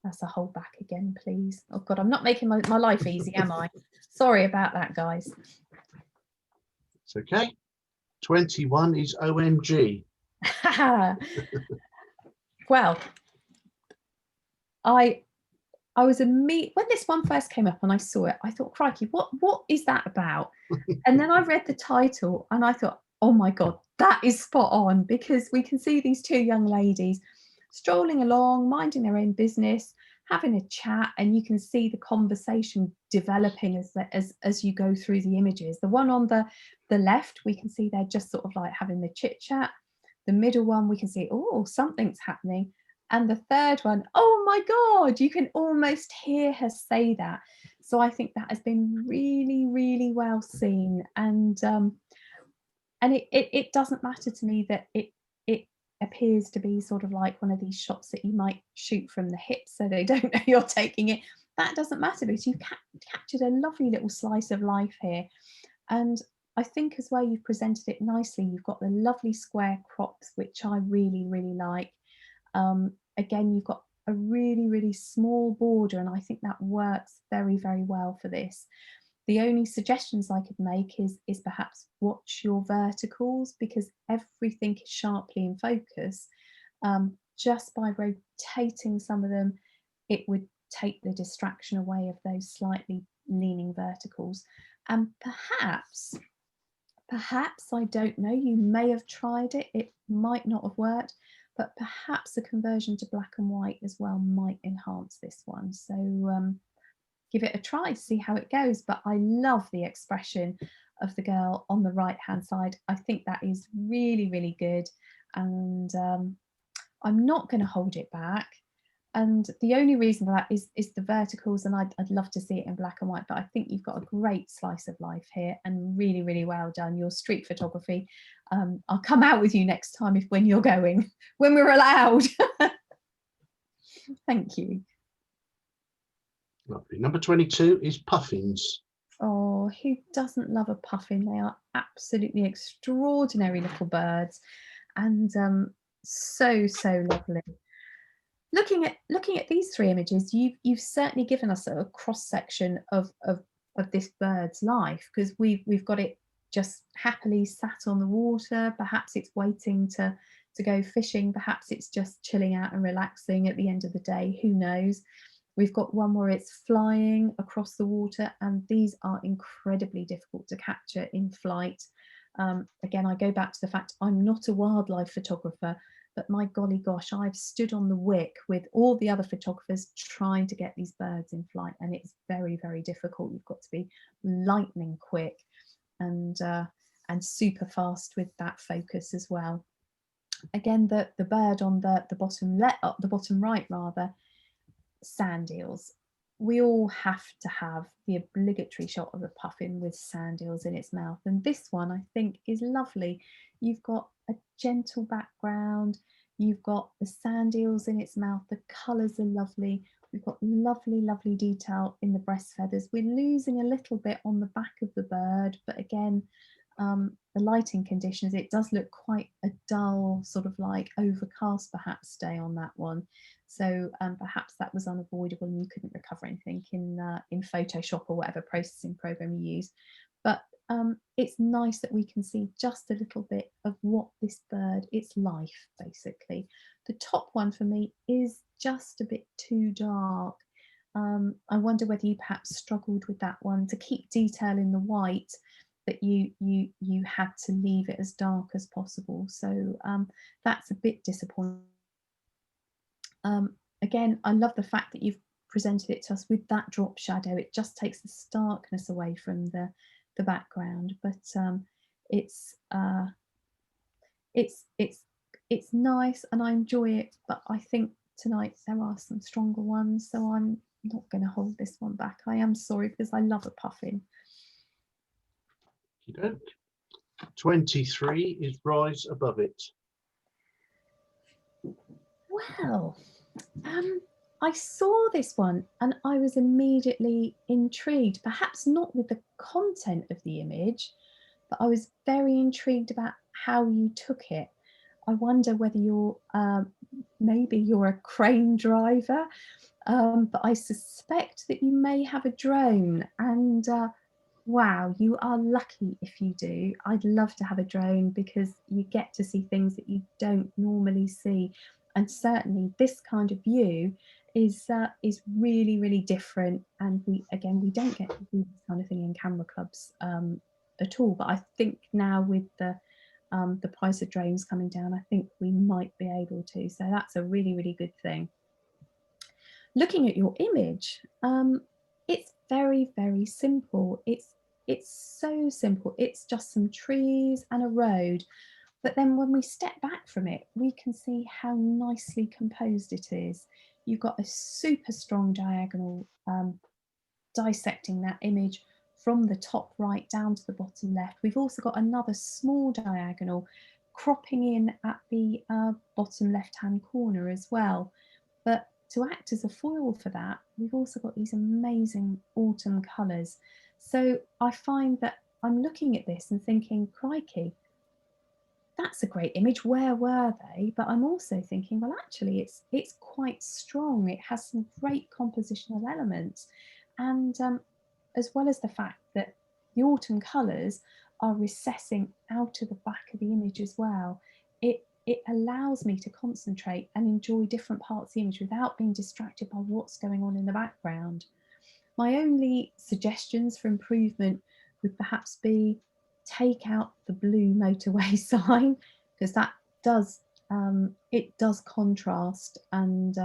Speaker 2: that's a hold back again, please. Oh God, I'm not making my life easy, am I? Sorry about that, guys.
Speaker 1: It's okay. 21 is OMG.
Speaker 2: Well, I was when this one first came up and I saw it, I thought, crikey, what is that about? And then I read the title and I thought, oh my God, that is spot on, because we can see these 2 young ladies strolling along, minding their own business, having a chat, and you can see the conversation developing as you go through the images. The one on the left, we can see they're just sort of like having the chit chat. The middle one, we can see, oh, something's happening. And the 3rd one, oh my God, you can almost hear her say that. So I think that has been really well seen. And it doesn't matter to me that it appears to be sort of like one of these shots that you might shoot from the hip so they don't know you're taking it. That doesn't matter, because you've captured a lovely little slice of life here. And I think as well, you've presented it nicely. You've got the lovely square crops, which I really like. Again, you've got a really, really small border, and I think that works very, very well for this. The only suggestions I could make is perhaps watch your verticals, because everything is sharply in focus. Just by rotating some of them, it would take the distraction away of those slightly leaning verticals. And perhaps, I don't know, you may have tried it, it might not have worked, but perhaps a conversion to black and white as well might enhance this one. So give it a try, see how it goes. But I love the expression of the girl on the right hand side. I think that is really, really good, and I'm not going to hold it back. And the only reason for that is the verticals, and I'd love to see it in black and white, but I think you've got a great slice of life here, and really, really well done. Your street photography, I'll come out with you next time when you're going, when we're allowed. Thank you.
Speaker 1: Lovely. Number 22 is puffins.
Speaker 2: Oh, who doesn't love a puffin? They are absolutely extraordinary little birds, and so lovely. Looking at these three images, you've certainly given us a cross section of this bird's life, because we've got it just happily sat on the water. Perhaps it's waiting to go fishing. Perhaps it's just chilling out and relaxing at the end of the day. Who knows? We've got one where it's flying across the water, and these are incredibly difficult to capture in flight. Again, I go back to the fact I'm not a wildlife photographer, but my golly gosh, I've stood on the wick with all the other photographers trying to get these birds in flight, and it's very, very difficult. You've got to be lightning quick and super fast with that focus as well. Again, the bird on the bottom left, the bottom right rather, sand eels. We all have to have the obligatory shot of a puffin with sand eels in its mouth, and this one I think is lovely. You've got a gentle background, you've got the sand eels in its mouth, the colours are lovely, we've got lovely detail in the breast feathers. We're losing a little bit on the back of the bird, but again, the lighting conditions, it does look quite a dull, sort of like overcast perhaps day on that one. So perhaps that was unavoidable and you couldn't recover anything in Photoshop or whatever processing program you use. But it's nice that we can see just a little bit of what this bird, its life basically. The top one for me is just a bit too dark. I wonder whether you perhaps struggled with that one to keep detail in the white, that you had to leave it as dark as possible. So that's a bit disappointing. Again, I love the fact that you've presented it to us with that drop shadow. It just takes the starkness away from the background. But it's nice and I enjoy it. But I think tonight there are some stronger ones, so I'm not going to hold this one back. I am sorry, because I love a puffin.
Speaker 1: 23 is Rise Above It.
Speaker 2: Well, I saw this one and I was immediately intrigued, perhaps not with the content of the image, but I was very intrigued about how you took it. I wonder whether you're, maybe you're a crane driver, but I suspect that you may have a drone, and wow, you are lucky if you do. I'd love to have a drone because you get to see things that you don't normally see. And certainly this kind of view is really different. And we don't get to do this kind of thing in camera clubs at all. But I think now with the price of drones coming down, I think we might be able to. So that's a really good thing. Looking at your image, it's very simple. It's so simple. It's just some trees and a road. But then when we step back from it, we can see how nicely composed it is. You've got a super strong diagonal dissecting that image from the top right down to the bottom left. We've also got another small diagonal cropping in at the bottom left-hand corner as well. But to act as a foil for that, we've also got these amazing autumn colours. So I find that I'm looking at this and thinking, crikey, that's a great image. Where were they? But I'm also thinking, well, actually, it's quite strong. It has some great compositional elements, and as well as the fact that the autumn colours are recessing out of the back of the image as well. It allows me to concentrate and enjoy different parts of the image without being distracted by what's going on in the background. My only suggestions for improvement would perhaps be take out the blue motorway sign, because that does it does contrast, and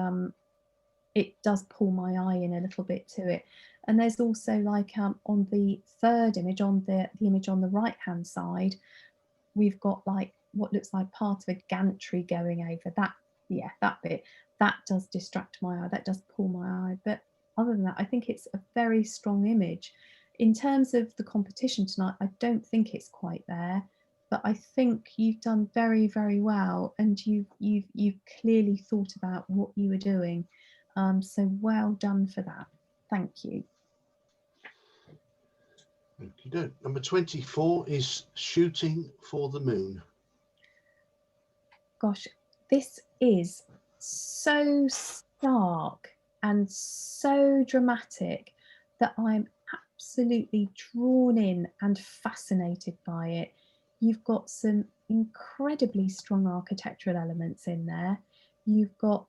Speaker 2: it does pull my eye in a little bit to it. And there's also like on the third image, on the image on the right hand side, we've got like what looks like part of a gantry going over that. Yeah, that bit, that does distract my eye, that does pull my eye. But other than that, I think it's a very strong image. In terms of the competition tonight, I don't think it's quite there, but I think you've done very, very well, and you've clearly thought about what you were doing. So well done for that. Thank you.
Speaker 1: Okay, number 24 is Shooting for the Moon.
Speaker 2: Gosh, this is so stark and so dramatic that I'm absolutely drawn in and fascinated by it. You've got some incredibly strong architectural elements in there. You've got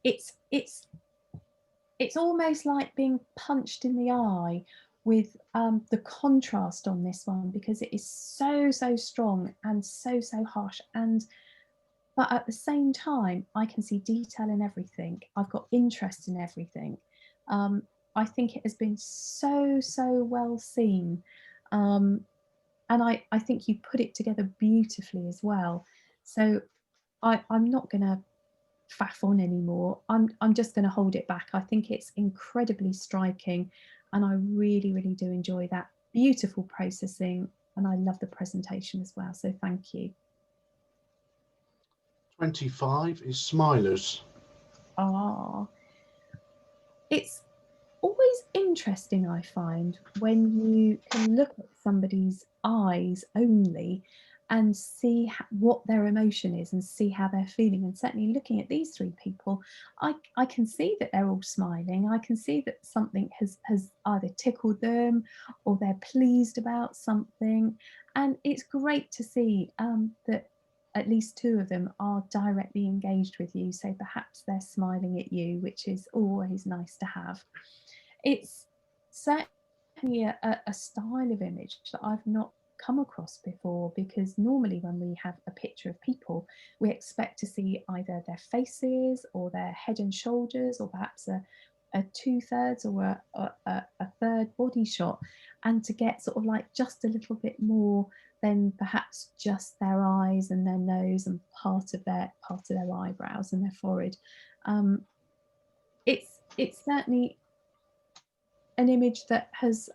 Speaker 2: it's almost like being punched in the eye with the contrast on this one, because it is so strong and so harsh, and but at the same time I can see detail in everything. I've got interest in everything. I think it has been so well seen, and I think you put it together beautifully as well. So I'm not going to faff on anymore. I'm just going to hold it back. I think it's incredibly striking, and I really do enjoy that beautiful processing, and I love the presentation as well. So thank you.
Speaker 1: 25 is Smilers.
Speaker 2: It's always interesting, I find, when you can look at somebody's eyes only and see what their emotion is and see how they're feeling. And certainly looking at these three people, I can see that they're all smiling. I can see that something has either tickled them or they're pleased about something. And it's great to see that at least two of them are directly engaged with you. So perhaps they're smiling at you, which is always nice to have. It's certainly a style of image that I've not come across before, because normally when we have a picture of people, we expect to see either their faces or their head and shoulders, or perhaps a 2/3 or a third body shot, and to get sort of like just a little bit more than perhaps just their eyes and their nose and part of their eyebrows and their forehead. It's certainly an image that has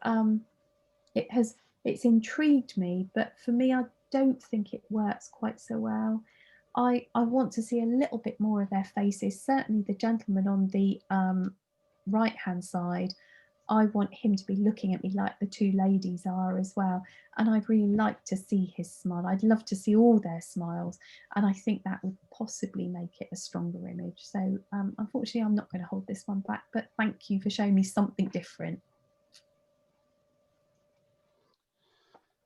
Speaker 2: it's intrigued me, but for me, I don't think it works quite so well. I want to see a little bit more of their faces. Certainly the gentleman on the right hand side, I want him to be looking at me like the two ladies are as well. And I'd really like to see his smile. I'd love to see all their smiles. And I think that would possibly make it a stronger image. So unfortunately, I'm not going to hold this one back, but thank you for showing me something different.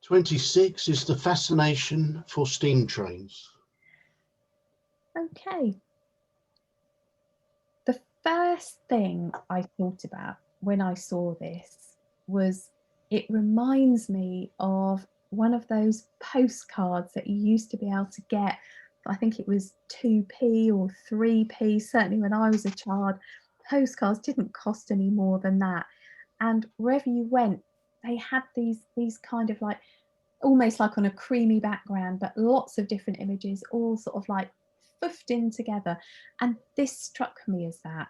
Speaker 1: 26 is The Fascination for Steam Trains.
Speaker 2: Okay. The first thing I thought about when I saw this was, it reminds me of one of those postcards that you used to be able to get. I think it was 2p or 3p, certainly when I was a child. Postcards didn't cost any more than that. And wherever you went, they had these kind of like, almost like on a creamy background, but lots of different images, all sort of like foofed in together. And this struck me as that.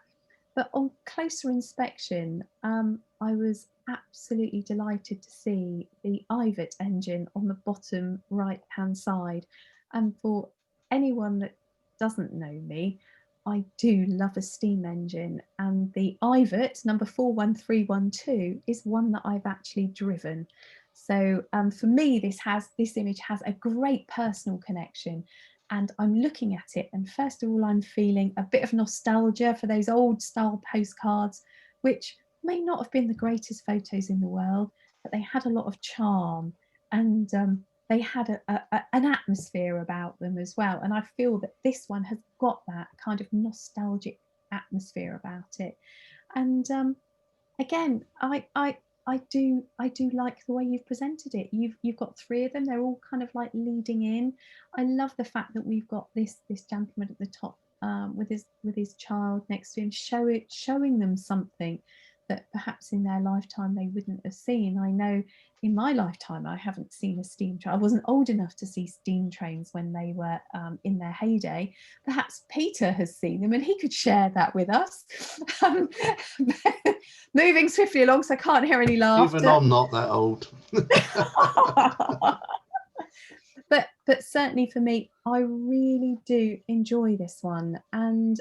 Speaker 2: But on closer inspection, I was absolutely delighted to see the Ivet engine on the bottom right hand side. And for anyone that doesn't know me, I do love a steam engine, and the Ivet number 41312 is one that I've actually driven. So for me, this image has a great personal connection, and I'm looking at it, and first of all, I'm feeling a bit of nostalgia for those old style postcards, which may not have been the greatest photos in the world, but they had a lot of charm, and they had an atmosphere about them as well. And I feel that this one has got that kind of nostalgic atmosphere about it. And again, I do like the way you've presented it. You've got three of them. They're all kind of like leading in. I love the fact that we've got this gentleman at the top with his child next to him, showing them something that perhaps in their lifetime they wouldn't have seen. I know in my lifetime I haven't seen a steam train. I wasn't old enough to see steam trains when they were in their heyday. Perhaps Peter has seen them and he could share that with us. Moving swiftly along, so I can't hear any laughter.
Speaker 1: Even I'm not that old.
Speaker 2: But certainly for me, I really do enjoy this one. And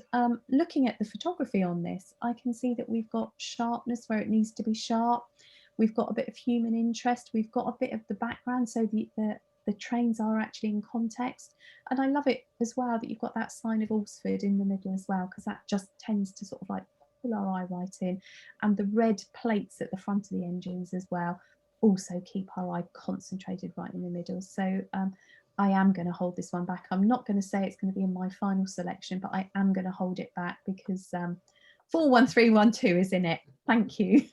Speaker 2: looking at the photography on this, I can see that we've got sharpness where it needs to be sharp. We've got a bit of human interest. We've got a bit of the background, so the trains are actually in context. And I love it as well that you've got that sign of Alresford in the middle as well, because that just tends to sort of like pull our eye right in. And the red plates at the front of the engines as well also keep our eye concentrated right in the middle. So I am going to hold this one back. I'm not going to say it's going to be in my final selection, but I am going to hold it back because 41312 is in it. Thank you.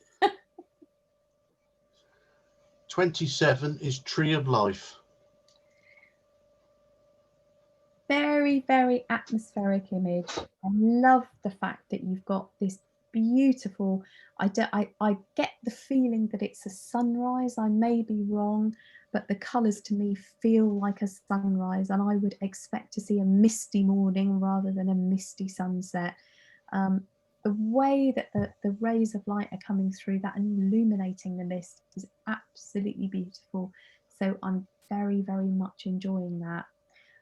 Speaker 1: 27 is Tree of Life.
Speaker 2: Very, very atmospheric image. I love the fact that you've got this beautiful, I get the feeling that it's a sunrise. I may be wrong, but the colours to me feel like a sunrise, and I would expect to see a misty morning rather than a misty sunset. The way that the rays of light are coming through that and illuminating the mist is absolutely beautiful. So I'm very, very much enjoying that.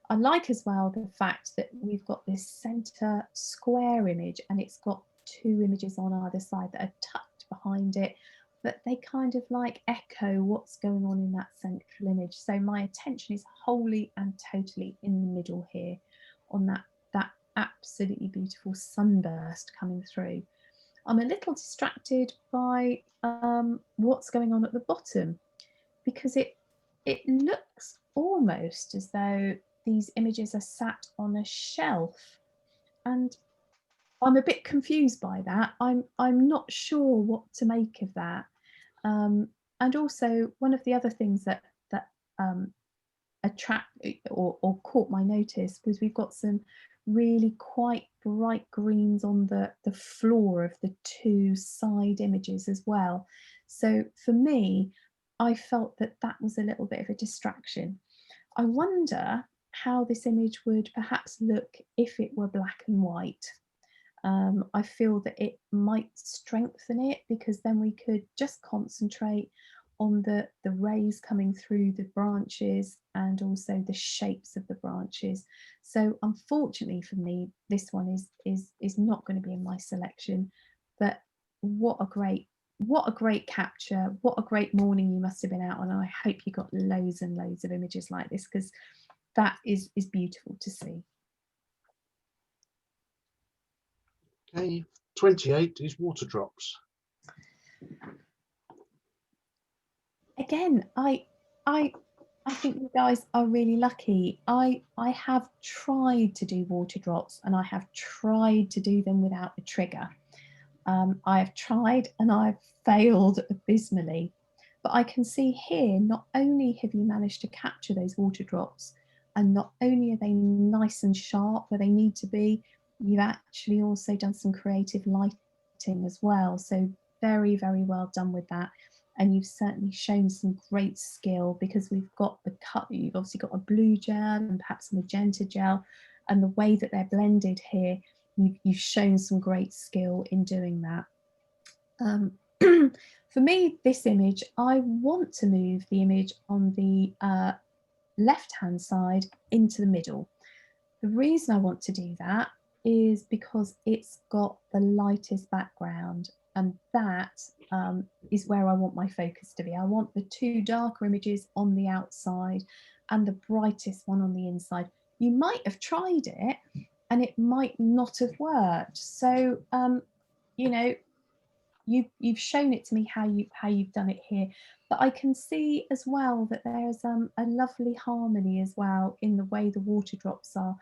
Speaker 2: I like as well the fact that we've got this centre square image, and it's got two images on either side that are tucked behind it, but they kind of like echo what's going on in that central image. So my attention is wholly and totally in the middle here on that absolutely beautiful sunburst coming through. I'm a little distracted by what's going on at the bottom, because it looks almost as though these images are sat on a shelf, and I'm a bit confused by that. I'm not sure what to make of that. And also, one of the other things that attract or caught my notice was we've got some really quite bright greens on the floor of the two side images as well. So for me, I felt that was a little bit of a distraction. I wonder how this image would perhaps look if it were black and white. I feel that it might strengthen it, because then we could just concentrate on the rays coming through the branches and also the shapes of the branches. So unfortunately for me, this one is not going to be in my selection. But what a great capture, what a great morning you must have been out on. And I hope you got loads and loads of images like this, because that is beautiful to see.
Speaker 1: Okay, 28 is Water Drops.
Speaker 2: Again, I think you guys are really lucky. I have tried to do water drops, and I have tried to do them without a trigger. I have tried and I've failed abysmally. But I can see here, not only have you managed to capture those water drops, and not only are they nice and sharp where they need to be, you've actually also done some creative lighting as well. So very, very well done with that. And you've certainly shown some great skill, because we've got the cut, you've obviously got a blue gel and perhaps a magenta gel, and the way that they're blended here, you've shown some great skill in doing that. For me, this image, I want to move the image on the left-hand side into the middle. The reason I want to do that is because it's got the lightest background. that is where I want my focus to be. I want the two darker images on the outside and the brightest one on the inside. You might have tried it and it might not have worked. So, you know, you've shown it to me how you've done it here, but I can see as well that there's a lovely harmony as well in the way the water drops are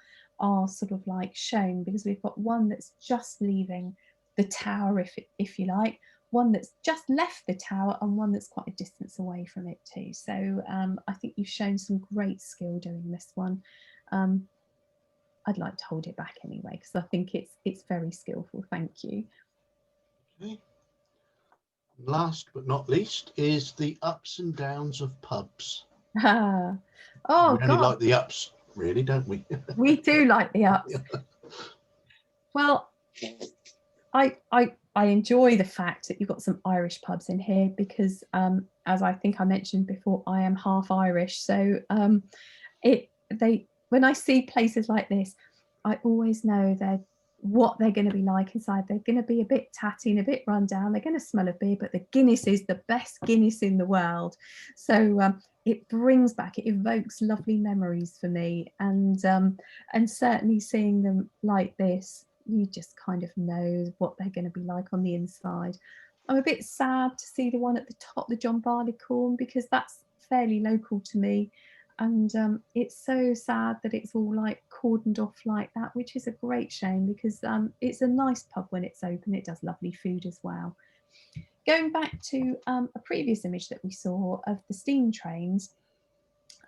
Speaker 2: sort of like shown, because we've got one that's just leaving the tower, if you like, one that's just left the tower, and one that's quite a distance away from it too. So I think you've shown some great skill doing this one. I'd like to hold it back anyway because I think it's very skillful. Thank you.
Speaker 1: Okay. Last but not least is the ups and downs of pubs.
Speaker 2: Oh,
Speaker 1: we only
Speaker 2: God.
Speaker 1: like the ups, really, don't we?
Speaker 2: We do like the ups. Well, I enjoy the fact that you've got some Irish pubs in here because, as I think I mentioned before, I am half Irish. So when I see places like this, I always know what they're going to be like inside. They're going to be a bit tatty and a bit run down. They're going to smell of beer, but the Guinness is the best Guinness in the world. So it brings back, it evokes lovely memories for me. And certainly seeing them like this, you just kind of know what they're going to be like on the inside. I'm a bit sad to see the one at the top, the John Barleycorn, because that's fairly local to me. And it's so sad that it's all like cordoned off like that, which is a great shame because it's a nice pub when it's open. It does lovely food as well. Going back to a previous image that we saw of the steam trains,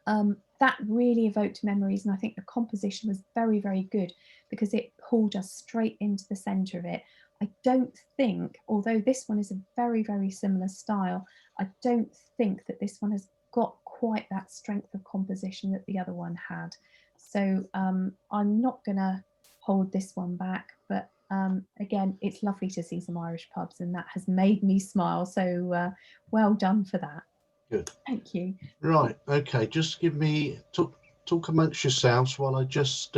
Speaker 2: that really evoked memories, and I think the composition was very, very good because it pulled us straight into the centre of it. I don't think, although this one is a very, very similar style, I don't think that this one has got quite that strength of composition that the other one had. So I'm not going to hold this one back, but again, it's lovely to see some Irish pubs, and that has made me smile. So well done for that.
Speaker 1: Good.
Speaker 2: Thank you.
Speaker 1: Right. Okay. Just give me talk amongst yourselves while I just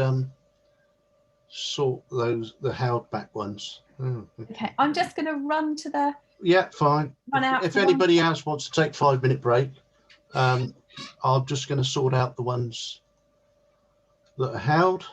Speaker 1: sort the held back ones. Oh,
Speaker 2: okay. I'm just going to run to the.
Speaker 1: Yeah, fine. If anybody else wants to take 5-minute break, I'm just going to sort out the ones that are held.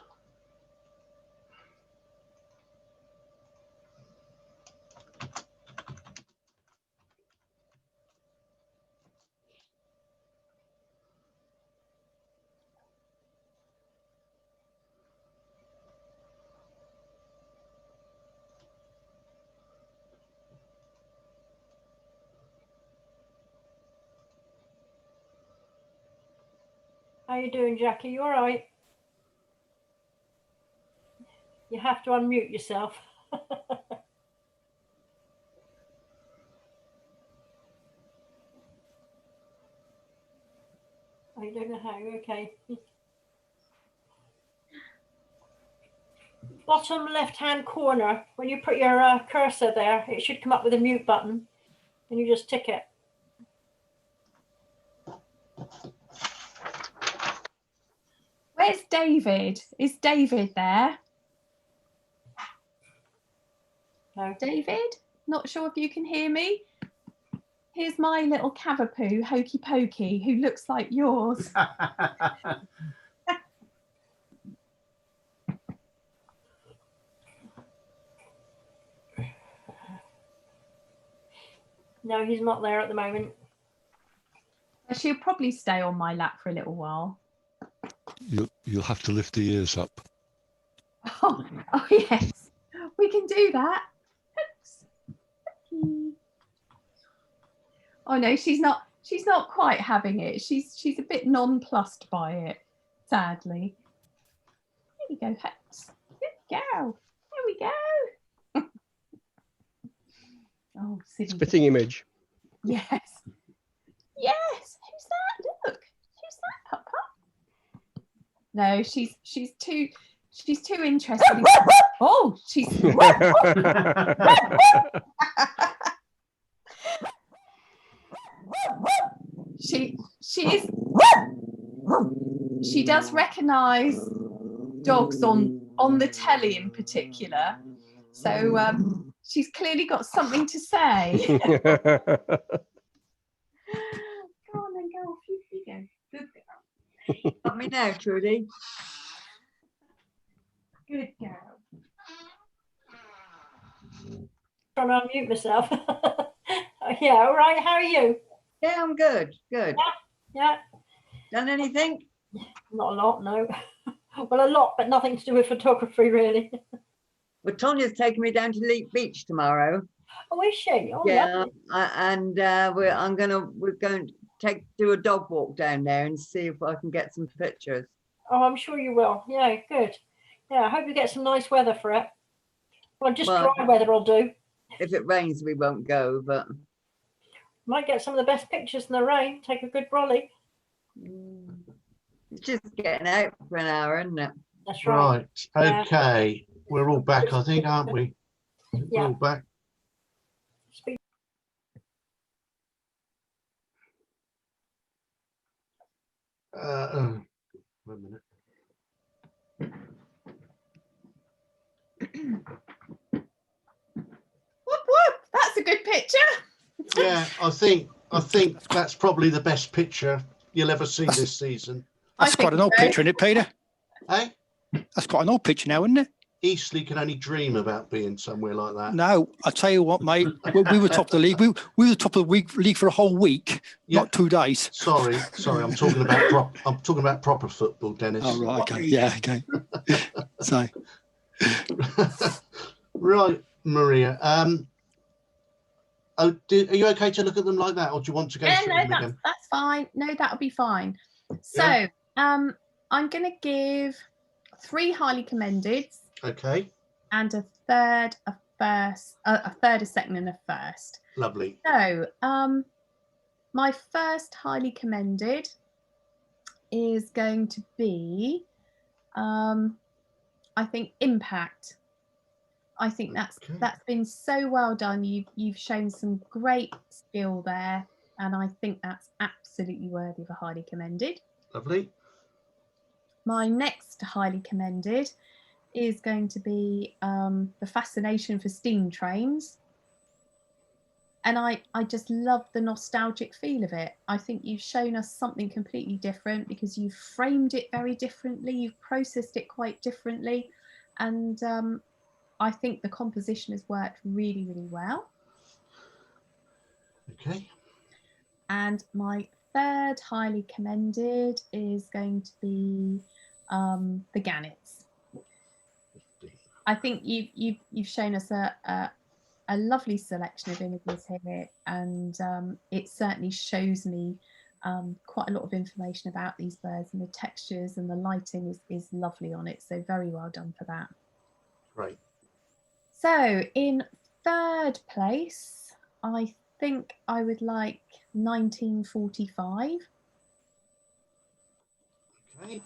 Speaker 3: How you doing, Jackie? You all right? You have to unmute yourself. I don't know how. Okay. Bottom left-hand corner, when you put your cursor there, it should come up with a mute button, and you just tick it.
Speaker 2: Where's David? Is David there?
Speaker 3: No.
Speaker 2: David? Not sure if you can hear me. Here's my little cavapoo, Hokey Pokey, who looks like yours.
Speaker 3: No, he's not there at the moment.
Speaker 2: She'll probably stay on my lap for a little while.
Speaker 4: You'll have to lift the ears up.
Speaker 2: Oh yes, we can do that. Oh no, she's not quite having it. She's a bit nonplussed by it, sadly. There you go, Hex. Good girl. There we go. Oh, silly.
Speaker 5: Spitting image.
Speaker 2: Yes. Yes. Who's that? Look. Who's that, Pup Pup? No, she's too interested in. Oh, she's. She does recognise dogs on the telly in particular. So She's clearly got something to say. Go on then, go off. You go. Good girl.
Speaker 5: Got me now, Trudy.
Speaker 2: Good girl.
Speaker 3: Trying to unmute myself. Yeah, all right. How are you?
Speaker 5: Yeah, I'm good. Good.
Speaker 3: Yeah,
Speaker 5: Done anything?
Speaker 3: not a lot, no. Well, a lot, but nothing to do with photography, really.
Speaker 5: Well, Tanya's taking me down to Leach tomorrow.
Speaker 3: Oh, is she? Oh,
Speaker 5: Yeah,
Speaker 3: lovely.
Speaker 5: we're going to do a dog walk down there and see if I can get some pictures.
Speaker 3: Oh, I'm sure you will. Yeah, good. Yeah, I hope you get some nice weather for it. Well, just
Speaker 5: Well,
Speaker 3: dry weather will do.
Speaker 5: if it rains, we won't go, but
Speaker 3: Might get some of the best pictures in the rain. Take a good brolly.
Speaker 5: it's just getting out for an hour, isn't it?
Speaker 3: That's right.
Speaker 1: Right.
Speaker 3: Yeah.
Speaker 1: Okay. We're all back, I think, aren't we? We're
Speaker 3: Yeah.
Speaker 1: all back.
Speaker 3: Speak.
Speaker 1: Wait a minute.
Speaker 2: Whoop whoop. That's a good picture.
Speaker 1: Yeah, I think that's probably the best picture you'll ever see this season.
Speaker 6: That's quite an old picture, isn't it, Peter?
Speaker 1: Hey,
Speaker 6: That's quite an old picture now, isn't it?
Speaker 1: Eastleigh can only dream about being somewhere like that.
Speaker 6: No, I tell you what, mate. We were top of the league. We were the top of the league for a whole week,
Speaker 1: Yeah.
Speaker 6: not 2 days.
Speaker 1: Sorry. I'm talking about proper football, Dennis.
Speaker 6: Oh right, okay, yeah, okay. So
Speaker 1: Right, Maria. Are you okay to look at them like that, or do you want to go
Speaker 2: Yeah,
Speaker 1: through
Speaker 2: no,
Speaker 1: them again?
Speaker 2: that's fine. No, that'll be fine. So,
Speaker 1: Yeah.
Speaker 2: I'm going to give 3 highly commended
Speaker 1: Okay,
Speaker 2: and a third, a first, a third, a second, and a first.
Speaker 1: lovely.
Speaker 2: So, my first highly commended is going to be, I think, impact. I think that's been so well done. You've shown some great skill there, and I think that's absolutely worthy of a highly commended.
Speaker 1: Lovely.
Speaker 2: My next highly commended is going to be the fascination for steam trains. And I just love the nostalgic feel of it. I think you've shown us something completely different because you've framed it very differently. You've processed it quite differently. And I think the composition has worked really, really well.
Speaker 1: Okay.
Speaker 2: And my third highly commended is going to be the Gannets. I think you've shown us a lovely selection of images here, and it certainly shows me quite a lot of information about these birds, and the textures and the lighting is lovely on it. So very well done for that.
Speaker 1: Great.
Speaker 2: So in third place, I think I would like 1945.
Speaker 1: Okay.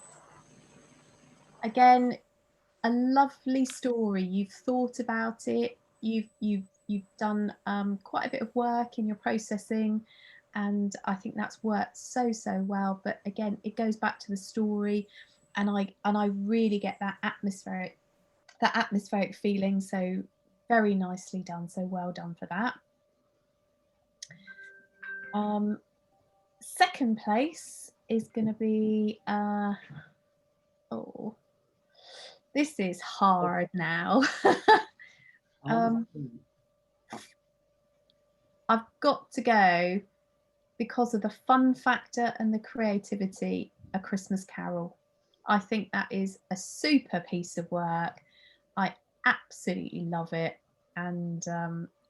Speaker 2: Again, a lovely story. You've thought about it. You've done quite a bit of work in your processing, and I think that's worked so well. But again, it goes back to the story, and I really get that atmospheric feeling. So very nicely done. So well done for that. Second place is going to be this is hard now. I've got to go because of the fun factor and the creativity, A Christmas Carol. I think that is a super piece of work. I absolutely love it, and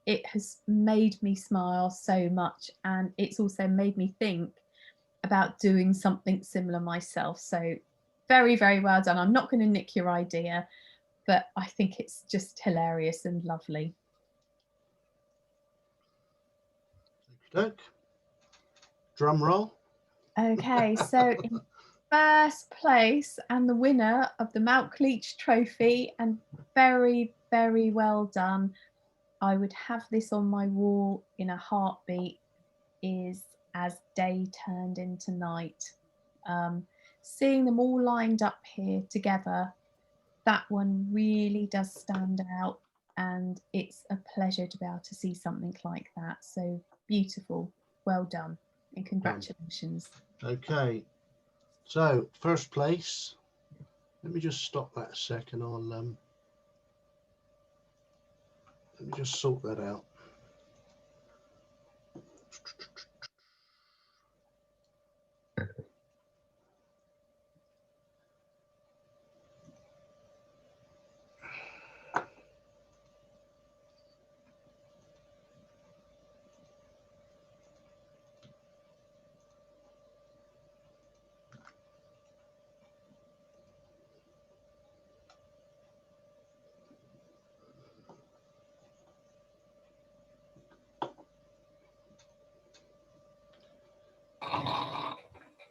Speaker 2: it has made me smile so much, and it's also made me think about doing something similar myself. So very, very well done. I'm not going to nick your idea, but I think it's just hilarious and lovely.
Speaker 1: Doke. Drum roll.
Speaker 2: Okay, so in first place and the winner of the Mount Leach Trophy, and very, very well done, I would have this on my wall in a heartbeat, is As Day Turned Into Night. Seeing them all lined up here together, that one really does stand out, and it's a pleasure to be able to see something like that. So beautiful, well done, and congratulations.
Speaker 1: Okay, so first place. Let me just stop that a second. I'll let me just sort that out.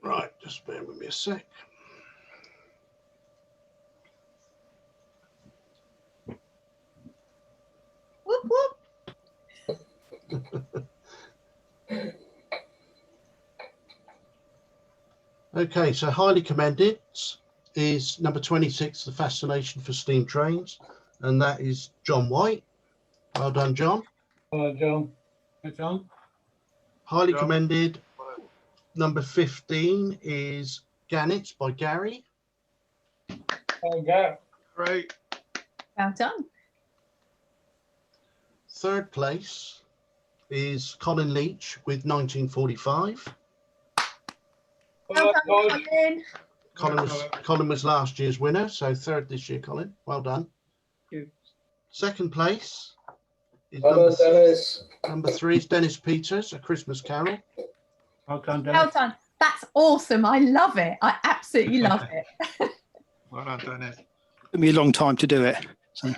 Speaker 1: Right, just bear with me a sec.
Speaker 2: Whoop, whoop.
Speaker 1: Okay, so highly commended is number 26, The Fascination for Steam Trains, and that is John White. Well done, John.
Speaker 7: John. Hey, John.
Speaker 1: Highly commended, number 15 is Gannett by Gary.
Speaker 7: Gary.
Speaker 8: Great.
Speaker 2: Well done.
Speaker 1: Third place is Colin Leach with 1945.
Speaker 2: Well done, Colin.
Speaker 1: Colin was last year's winner, so third this year, Colin. Well done.
Speaker 5: Thank you.
Speaker 1: Second place is
Speaker 7: Well done, Dennis.
Speaker 1: number 3 is Dennis Peters, A Christmas Carol.
Speaker 7: Well done, Dennis.
Speaker 2: Well done. That's awesome. I love it. I absolutely love it.
Speaker 8: Well done, Dennis.
Speaker 6: Took me a long time to do it. So.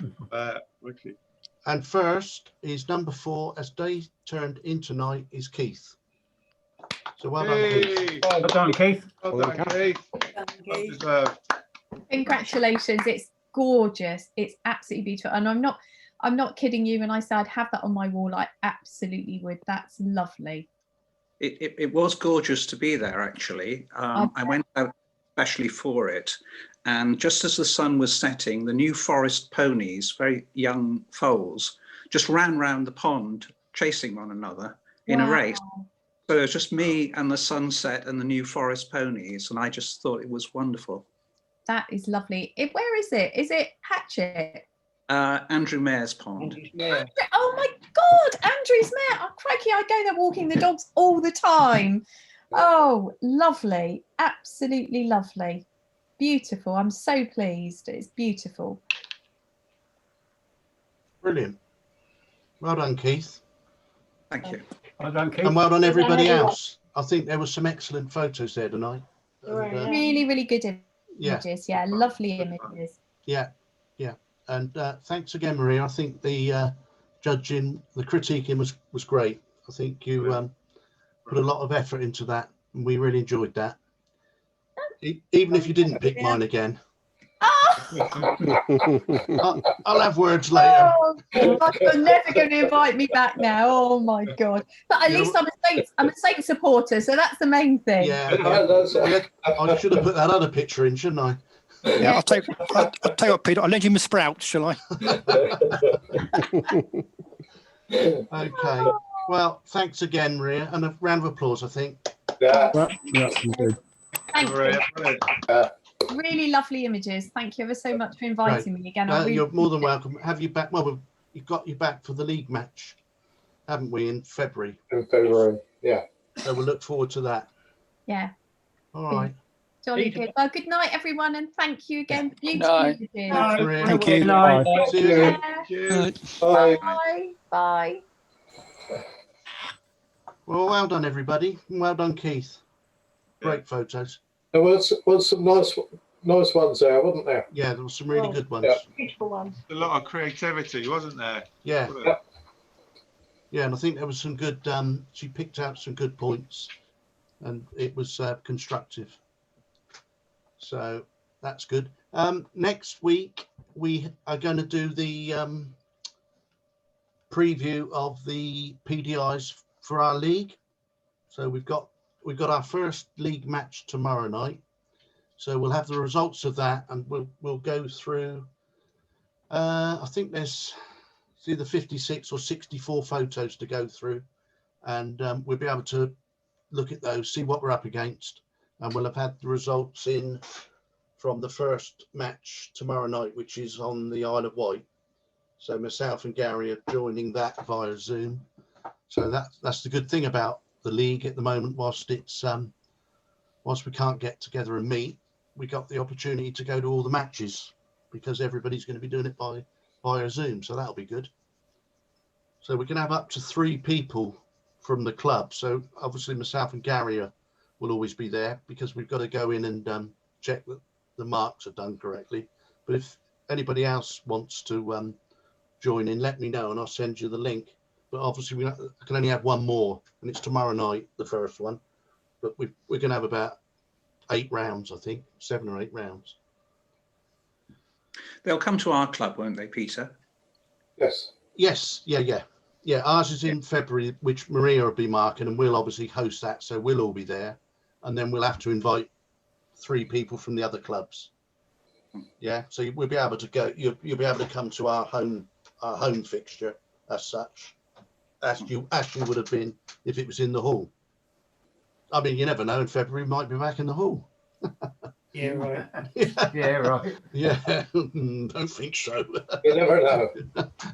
Speaker 8: Wicked.
Speaker 1: And first is number 4, As Day Turned Into Night, is Keith. So well done, Keith.
Speaker 8: Hey,
Speaker 7: Well done, Keith.
Speaker 8: well done, Keith. Well deserved.
Speaker 2: Congratulations. It's gorgeous. It's absolutely beautiful. And I'm not kidding you when I say I'd have that on my wall. I absolutely would. That's lovely.
Speaker 9: It was gorgeous to be there, actually. I went out especially for it. And just as the sun was setting, the New Forest ponies, very young foals, just ran round the pond chasing one another in a race. So it was just me and the sunset and the New Forest ponies. And I just thought it was wonderful.
Speaker 2: That is lovely. Where is it? Is it Hatchet?
Speaker 9: Andrew Mayor's pond.
Speaker 2: Oh my God, Andrew's Mare. Oh, crikey, I go there walking the dogs all the time. Oh, lovely. Absolutely lovely. Beautiful. I'm so pleased. It's beautiful.
Speaker 1: Brilliant. Well done, Keith.
Speaker 9: Thank you.
Speaker 7: Well done, Keith.
Speaker 1: And well done, everybody else. I think there were some excellent photos there tonight. And,
Speaker 2: Really, really good
Speaker 1: yeah,
Speaker 2: images. Yeah, lovely images.
Speaker 1: yeah. And thanks again, Maria. I think the judging, the critiquing was great. I think you put a lot of effort into that, and we really enjoyed that. Even if you didn't pick mine again.
Speaker 2: Oh,
Speaker 1: I'll have words later.
Speaker 2: oh God, you're never going to invite me back now. Oh my God! But at least I'm a Saint supporter, so that's the main thing.
Speaker 1: Yeah, I should have put that other picture in, shouldn't I?
Speaker 6: Yeah, I'll tell you what, Peter, I'll lend you my sprouts, shall I?
Speaker 1: Okay. Well, thanks again, Maria, and a round of applause, I think.
Speaker 2: Thank
Speaker 8: Maria,
Speaker 2: you. Really lovely images. Thank you ever so much for inviting me again.
Speaker 1: You're more than welcome. Have you back? Well, we've got you back for the league match, haven't we, in February?
Speaker 7: In February, yeah.
Speaker 1: So we'll look forward to that.
Speaker 2: Yeah.
Speaker 1: All right.
Speaker 2: Jolly good. Well, good night, everyone, and thank you again. Beautiful images.
Speaker 1: Maria.
Speaker 6: Thank you.
Speaker 7: Bye.
Speaker 1: See you again.
Speaker 8: Cheers.
Speaker 7: Bye.
Speaker 2: Bye. Bye.
Speaker 1: Well done, everybody. And well done, Keith. Great photos.
Speaker 7: There was some nice ones there, wasn't there?
Speaker 1: Yeah, there were some really good ones.
Speaker 7: Yeah.
Speaker 3: Beautiful one.
Speaker 8: A lot of creativity, wasn't there?
Speaker 1: Yeah.
Speaker 7: Yeah.
Speaker 1: Yeah, and I think there was some good. She picked out some good points, and it was constructive. So that's good. Next week we are going to do the preview of the PDIs for our league. So we've got our first league match tomorrow night. So we'll have the results of that, and we'll go through. I think there's it's either 56 or 64 photos to go through, and we'll be able to look at those, see what we're up against, and we'll have had the results in from the first match tomorrow night, which is on the Isle of Wight. So myself and Gary are joining that via Zoom. So that's the good thing about the league at the moment. Whilst we can't get together and meet, we got the opportunity to go to all the matches because everybody's going to be doing it via Zoom. So that'll be good. So we can have up to 3 people from the club. So obviously myself and Gary will always be there because we've got to go in and check that the marks are done correctly. But if anybody else wants to join in, let me know and I'll send you the link. But obviously I can only have one more, and it's tomorrow night, the first one. But we're going to have about 8 rounds, I think, 7 or 8 rounds.
Speaker 9: They'll come to our club, won't they, Peter?
Speaker 7: Yes.
Speaker 1: Yes, yeah. Ours is in February, which Maria will be marking, and we'll obviously host that, so we'll all be there, and then we'll have to invite 3 people from the other clubs. Yeah, so we'll be able to go. You'll be able to come to our home fixture as such, as you would have been if it was in the hall. I mean, you never know. In February, we might be back in the hall.
Speaker 10: Yeah, right.
Speaker 1: Yeah,
Speaker 10: right.
Speaker 1: Yeah, don't think so.
Speaker 7: You never know.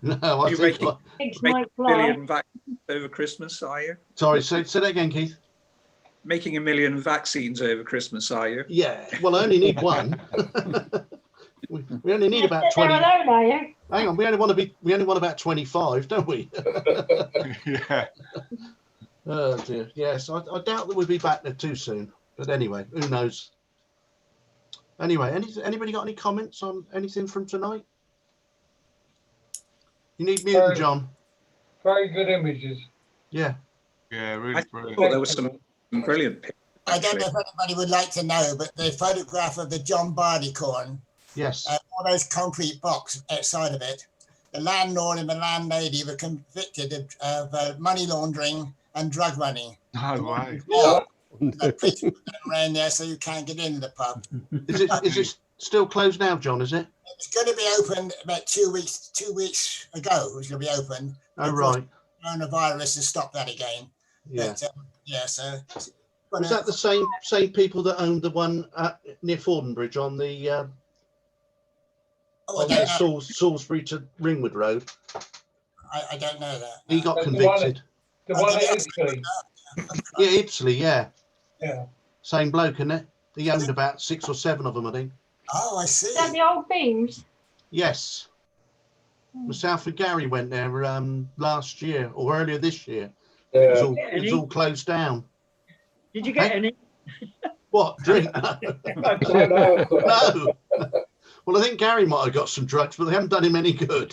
Speaker 1: No, I
Speaker 9: You're
Speaker 1: think.
Speaker 9: making-
Speaker 3: Things
Speaker 9: Making
Speaker 3: might
Speaker 9: a
Speaker 3: fly.
Speaker 9: million vaccines over Christmas, are you?
Speaker 1: Sorry, say that again, Keith.
Speaker 9: Making a million vaccines over Christmas, are you?
Speaker 1: Yeah, well, I only need one. we only need about
Speaker 3: Sit there
Speaker 1: 20.
Speaker 3: alone, are you?
Speaker 1: Hang on, we only want about 25, don't we?
Speaker 8: Yeah.
Speaker 1: Oh dear. Yes, I doubt that we'll be back there too soon. But anyway, who knows? Anyway, anybody got any comments on anything from tonight? You need muting, John.
Speaker 10: Very good images.
Speaker 1: Yeah.
Speaker 8: Yeah, really
Speaker 9: I
Speaker 8: brilliant.
Speaker 9: thought there was some brilliant pictures.
Speaker 11: I don't know
Speaker 9: actually.
Speaker 11: if anybody would like to know, but the photograph of the John Barleycorn,
Speaker 1: Yes.
Speaker 11: all those concrete blocks outside of it, the landlord and the landlady were convicted of money laundering and drug running.
Speaker 8: No way.
Speaker 11: The police put them around there so you can't get into the pub.
Speaker 1: Is it still closed now, John? Is it?
Speaker 11: It's going to be opened about 2 weeks ago. It was going to be open.
Speaker 1: Oh right.
Speaker 11: Coronavirus has stopped that again.
Speaker 1: Yeah.
Speaker 11: But, yeah. So.
Speaker 1: Was that the same people that owned the one near Fordenbridge on the Salisbury to Ringwood Road?
Speaker 11: I don't know that.
Speaker 1: He got convicted.
Speaker 10: The one at Ipsley.
Speaker 1: Yeah, Ipsley. Yeah.
Speaker 10: Yeah.
Speaker 1: Same bloke, isn't it? He owned about 6 or 7 of them, I think.
Speaker 11: Oh, I see.
Speaker 3: Is that the old beams?
Speaker 1: Yes. Myself and Gary went there last year or earlier this year.
Speaker 7: Yeah.
Speaker 1: It was all closed down.
Speaker 10: Did you get any?
Speaker 1: What? Drink? No. No. Well, I think Gary might have got some drugs, but they haven't done him any good.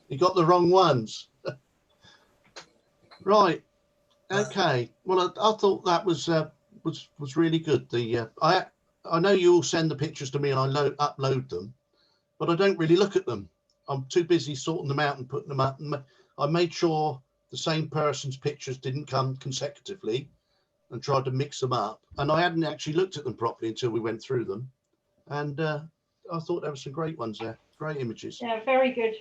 Speaker 1: He got the wrong ones. Right. Okay. Well, I thought that was really good. I know you all send the pictures to me and I upload them, but I don't really look at them. I'm too busy sorting them out and putting them up. And I made sure the same person's pictures didn't come consecutively and tried to mix them up. And I hadn't actually looked at them properly until we went through them. And I thought there were some great ones there. Great images.
Speaker 3: Yeah, very good.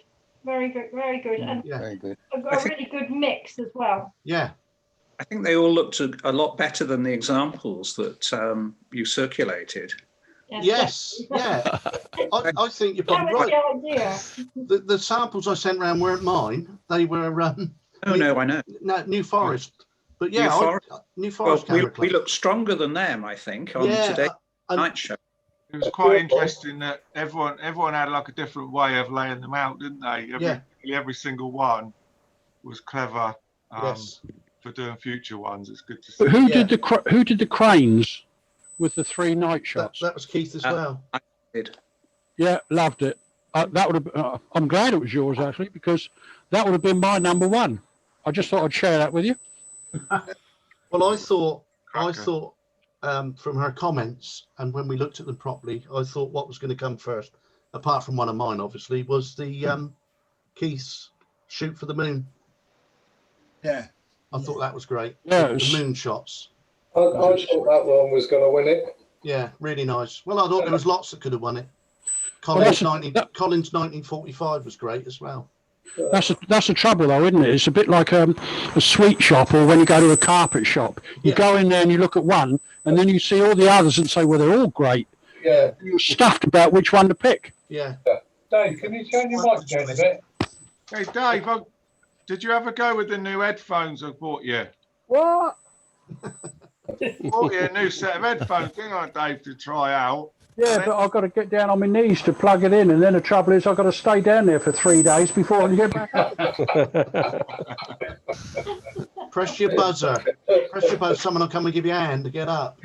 Speaker 3: Very good, very good. And
Speaker 1: Yeah.
Speaker 6: Very good.
Speaker 3: a really good mix as well.
Speaker 1: Yeah.
Speaker 9: I think they all looked a lot better than the examples that you circulated.
Speaker 1: Yes. Yeah. I think you're probably
Speaker 3: That was
Speaker 1: right.
Speaker 3: the idea.
Speaker 1: The samples I sent around weren't mine. They were
Speaker 9: Oh, no, I know.
Speaker 1: New Forest. But yeah,
Speaker 9: New Forest.
Speaker 1: New
Speaker 9: Well,
Speaker 1: Forest
Speaker 9: we
Speaker 1: Camera Club.
Speaker 9: look stronger than them, I think, on today's night show.
Speaker 8: It was quite interesting that everyone had like a different way of laying them out, didn't they? Every single one was clever
Speaker 1: Yes.
Speaker 8: for doing future ones. It's good to see.
Speaker 6: But who did the cranes with the 3 night shots?
Speaker 1: That was Keith as well.
Speaker 9: I did.
Speaker 6: Yeah, loved it. That would have. I'm glad it was yours actually, because that would have been my number 1. I just thought I'd share that with you.
Speaker 1: Well, I thought
Speaker 8: Cracker.
Speaker 1: from her comments and when we looked at them properly, I thought what was going to come first, apart from one of mine, obviously, was the Keith's Shoot for the Moon.
Speaker 11: Yeah.
Speaker 1: I thought that was great.
Speaker 6: Yeah,
Speaker 1: The moon shots.
Speaker 7: I thought that one was going to win it.
Speaker 1: Yeah, really nice. Well, I thought there was lots that could have won it. Collins 1945 was great as well.
Speaker 6: That's the trouble, though, isn't it? It's a bit like a sweet shop, or when you go to a carpet shop. You go in there and you look at one, and then you see all the others and say, well, they're all great.
Speaker 10: Yeah.
Speaker 6: You're stuffed about which one to pick.
Speaker 1: Yeah.
Speaker 10: Dave, can you turn your mic down a bit?
Speaker 8: Hey, Dave, did you ever go with the new headphones I bought you?
Speaker 6: What?
Speaker 8: Bought you a new set of headphones, didn't I, Dave, to try out?
Speaker 6: Yeah, but I've got to get down on my knees to plug it in, and then the trouble is I've got to stay down there for 3 days before I can get back up.
Speaker 1: Press your buzzer. Press your buzzer. Someone will come and give you a hand to get up.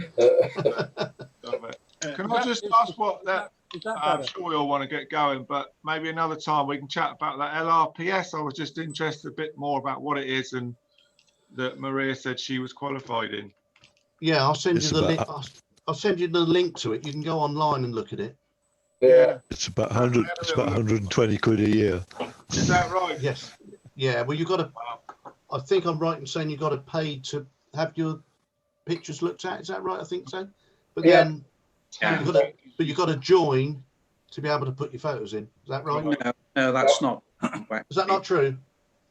Speaker 8: Can I just ask what that? I'm sure we all want to get going, but maybe another time we can chat about that LRPS. I was just interested a bit more about what it is and that Maria said she was qualified in.
Speaker 1: Yeah, I'll send you the link. I'll send you the link to it. You can go online and look at it.
Speaker 7: Yeah.
Speaker 4: It's about 100. It's about 120 quid a year.
Speaker 8: Is that right?
Speaker 1: Yes. Yeah. Well, you got to. I think I'm right in saying you got to pay to have your pictures looked at. Is that right? I think so. But then, you've got to join to be able to put your photos in. Is that right?
Speaker 9: No, that's not.
Speaker 1: Is that not true?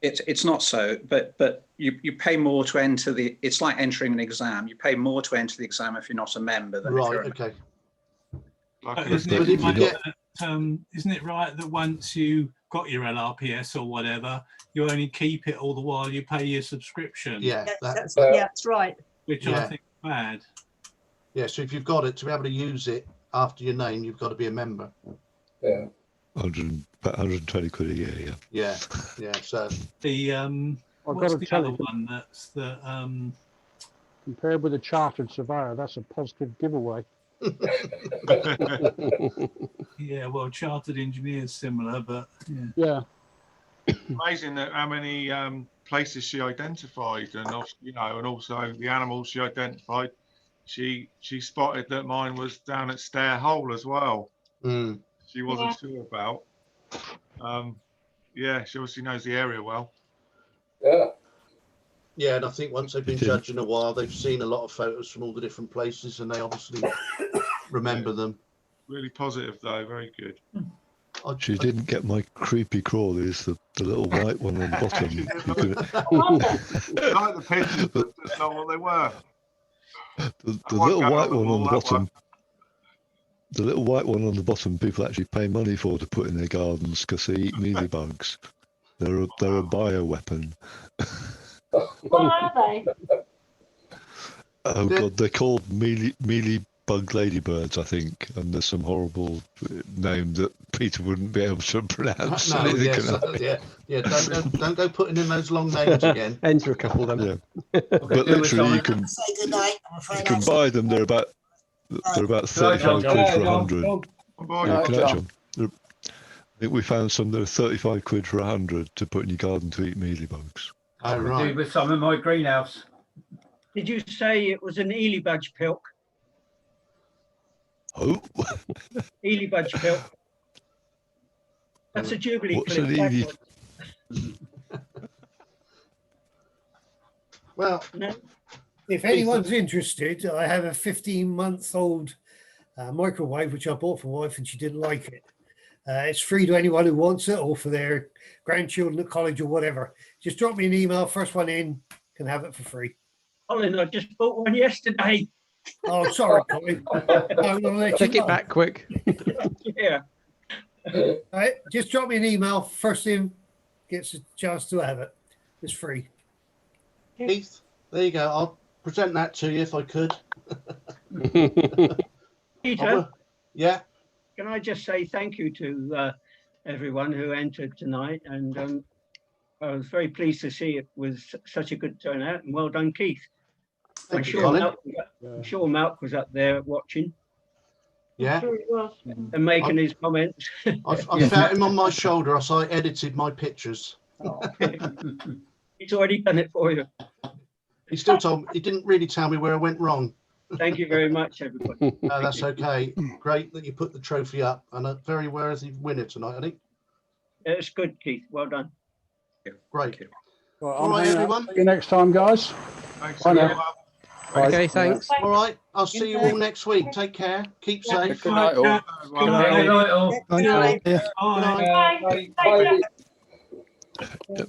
Speaker 9: It's not so, but you pay more to enter the. It's like entering an exam. You pay more to enter the exam if you're not a member than if you're a member.
Speaker 1: Okay.
Speaker 12: Isn't it right that once you got your LRPS or whatever, you only keep it all the while you pay your subscription?
Speaker 1: Yeah,
Speaker 5: that's right.
Speaker 12: Which I think is bad.
Speaker 1: Yeah, so if you've got it, to be able to use it after your name, you've got to be a member.
Speaker 7: Yeah.
Speaker 4: About 120 quid a year,
Speaker 1: yeah. So
Speaker 12: the what's the other one that's the
Speaker 6: compared with a chartered surveyor, that's a positive giveaway.
Speaker 12: Yeah, well, chartered engineers similar, but
Speaker 6: yeah.
Speaker 8: Amazing that how many places she identified, and and also the animals she identified. She spotted that mine was down at Stair Hole as well. She wasn't sure about. She obviously knows the area well.
Speaker 7: Yeah.
Speaker 1: Yeah, and I think once they've been judging a while, they've seen a lot of photos from all the different places, and they obviously remember them.
Speaker 8: Really positive, though. Very good.
Speaker 4: She didn't get my creepy crawlies, the little white one on the bottom.
Speaker 8: Like the pictures, but that's not what they were.
Speaker 4: The little white one on the bottom. The little white one on the bottom, people actually pay money for to put in their gardens because they eat mealybugs. They're a bioweapon.
Speaker 3: What are they?
Speaker 4: Oh God, they're called mealybug ladybirds, I think, and there's some horrible name that Peter wouldn't be able to pronounce.
Speaker 1: No, don't go putting in those long names again.
Speaker 13: Enter a couple of them.
Speaker 4: Yeah, but literally you can buy them. They're about 35 quid for 100. Yeah, can I have some? I think we found some that are 35 quid for 100 to put in your garden to eat mealybugs.
Speaker 10: I do with some in my greenhouse.
Speaker 14: Did you say it was an eelybudge pilk?
Speaker 4: Oh,
Speaker 14: eelybudge pilk. That's a Jubilee
Speaker 4: what's
Speaker 14: clip.
Speaker 4: an Ely?
Speaker 1: Well,
Speaker 15: if anyone's interested, I have a 15-month-old microwave which I bought for my wife and she didn't like it. It's free to anyone who wants it, or for their grandchildren at college or whatever. Just drop me an email, first one in, can have it for free.
Speaker 14: Colin, I just bought one yesterday.
Speaker 15: Oh, sorry, Colin.
Speaker 13: Take it back quick.
Speaker 14: Yeah.
Speaker 15: All right, just drop me an email, first in gets a chance to have it. It's free.
Speaker 1: Keith, there you go. I'll present that to you if I could.
Speaker 14: Peter?
Speaker 1: Yeah.
Speaker 14: Can I just say thank you to everyone who entered tonight, and I was very pleased to see it was such a good turnout, and well done, Keith. I'm sure Malk was up there watching.
Speaker 1: Yeah.
Speaker 14: And making his comments.
Speaker 1: I felt him on my shoulder, so I edited my pictures.
Speaker 14: He's already done it for you.
Speaker 1: He still told me, he didn't really tell me where I went wrong.
Speaker 14: Thank you very much, everybody.
Speaker 1: No, that's okay. Great that you put the trophy up, and a very worthy winner tonight, I think.
Speaker 14: Yeah, it's good, Keith. Well done.
Speaker 1: Great.
Speaker 6: Well,
Speaker 1: all right, everyone.
Speaker 6: See you next time, guys.
Speaker 8: Thanks.
Speaker 6: Bye now.
Speaker 13: Okay, thanks.
Speaker 1: All right. I'll see you all next week. Take care. Keep safe.
Speaker 10: Good night, all. Good night, all.
Speaker 1: Good night.
Speaker 10: Good
Speaker 1: Good
Speaker 10: night.
Speaker 1: night.
Speaker 10: Bye.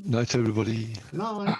Speaker 4: Night, everybody.
Speaker 1: Night.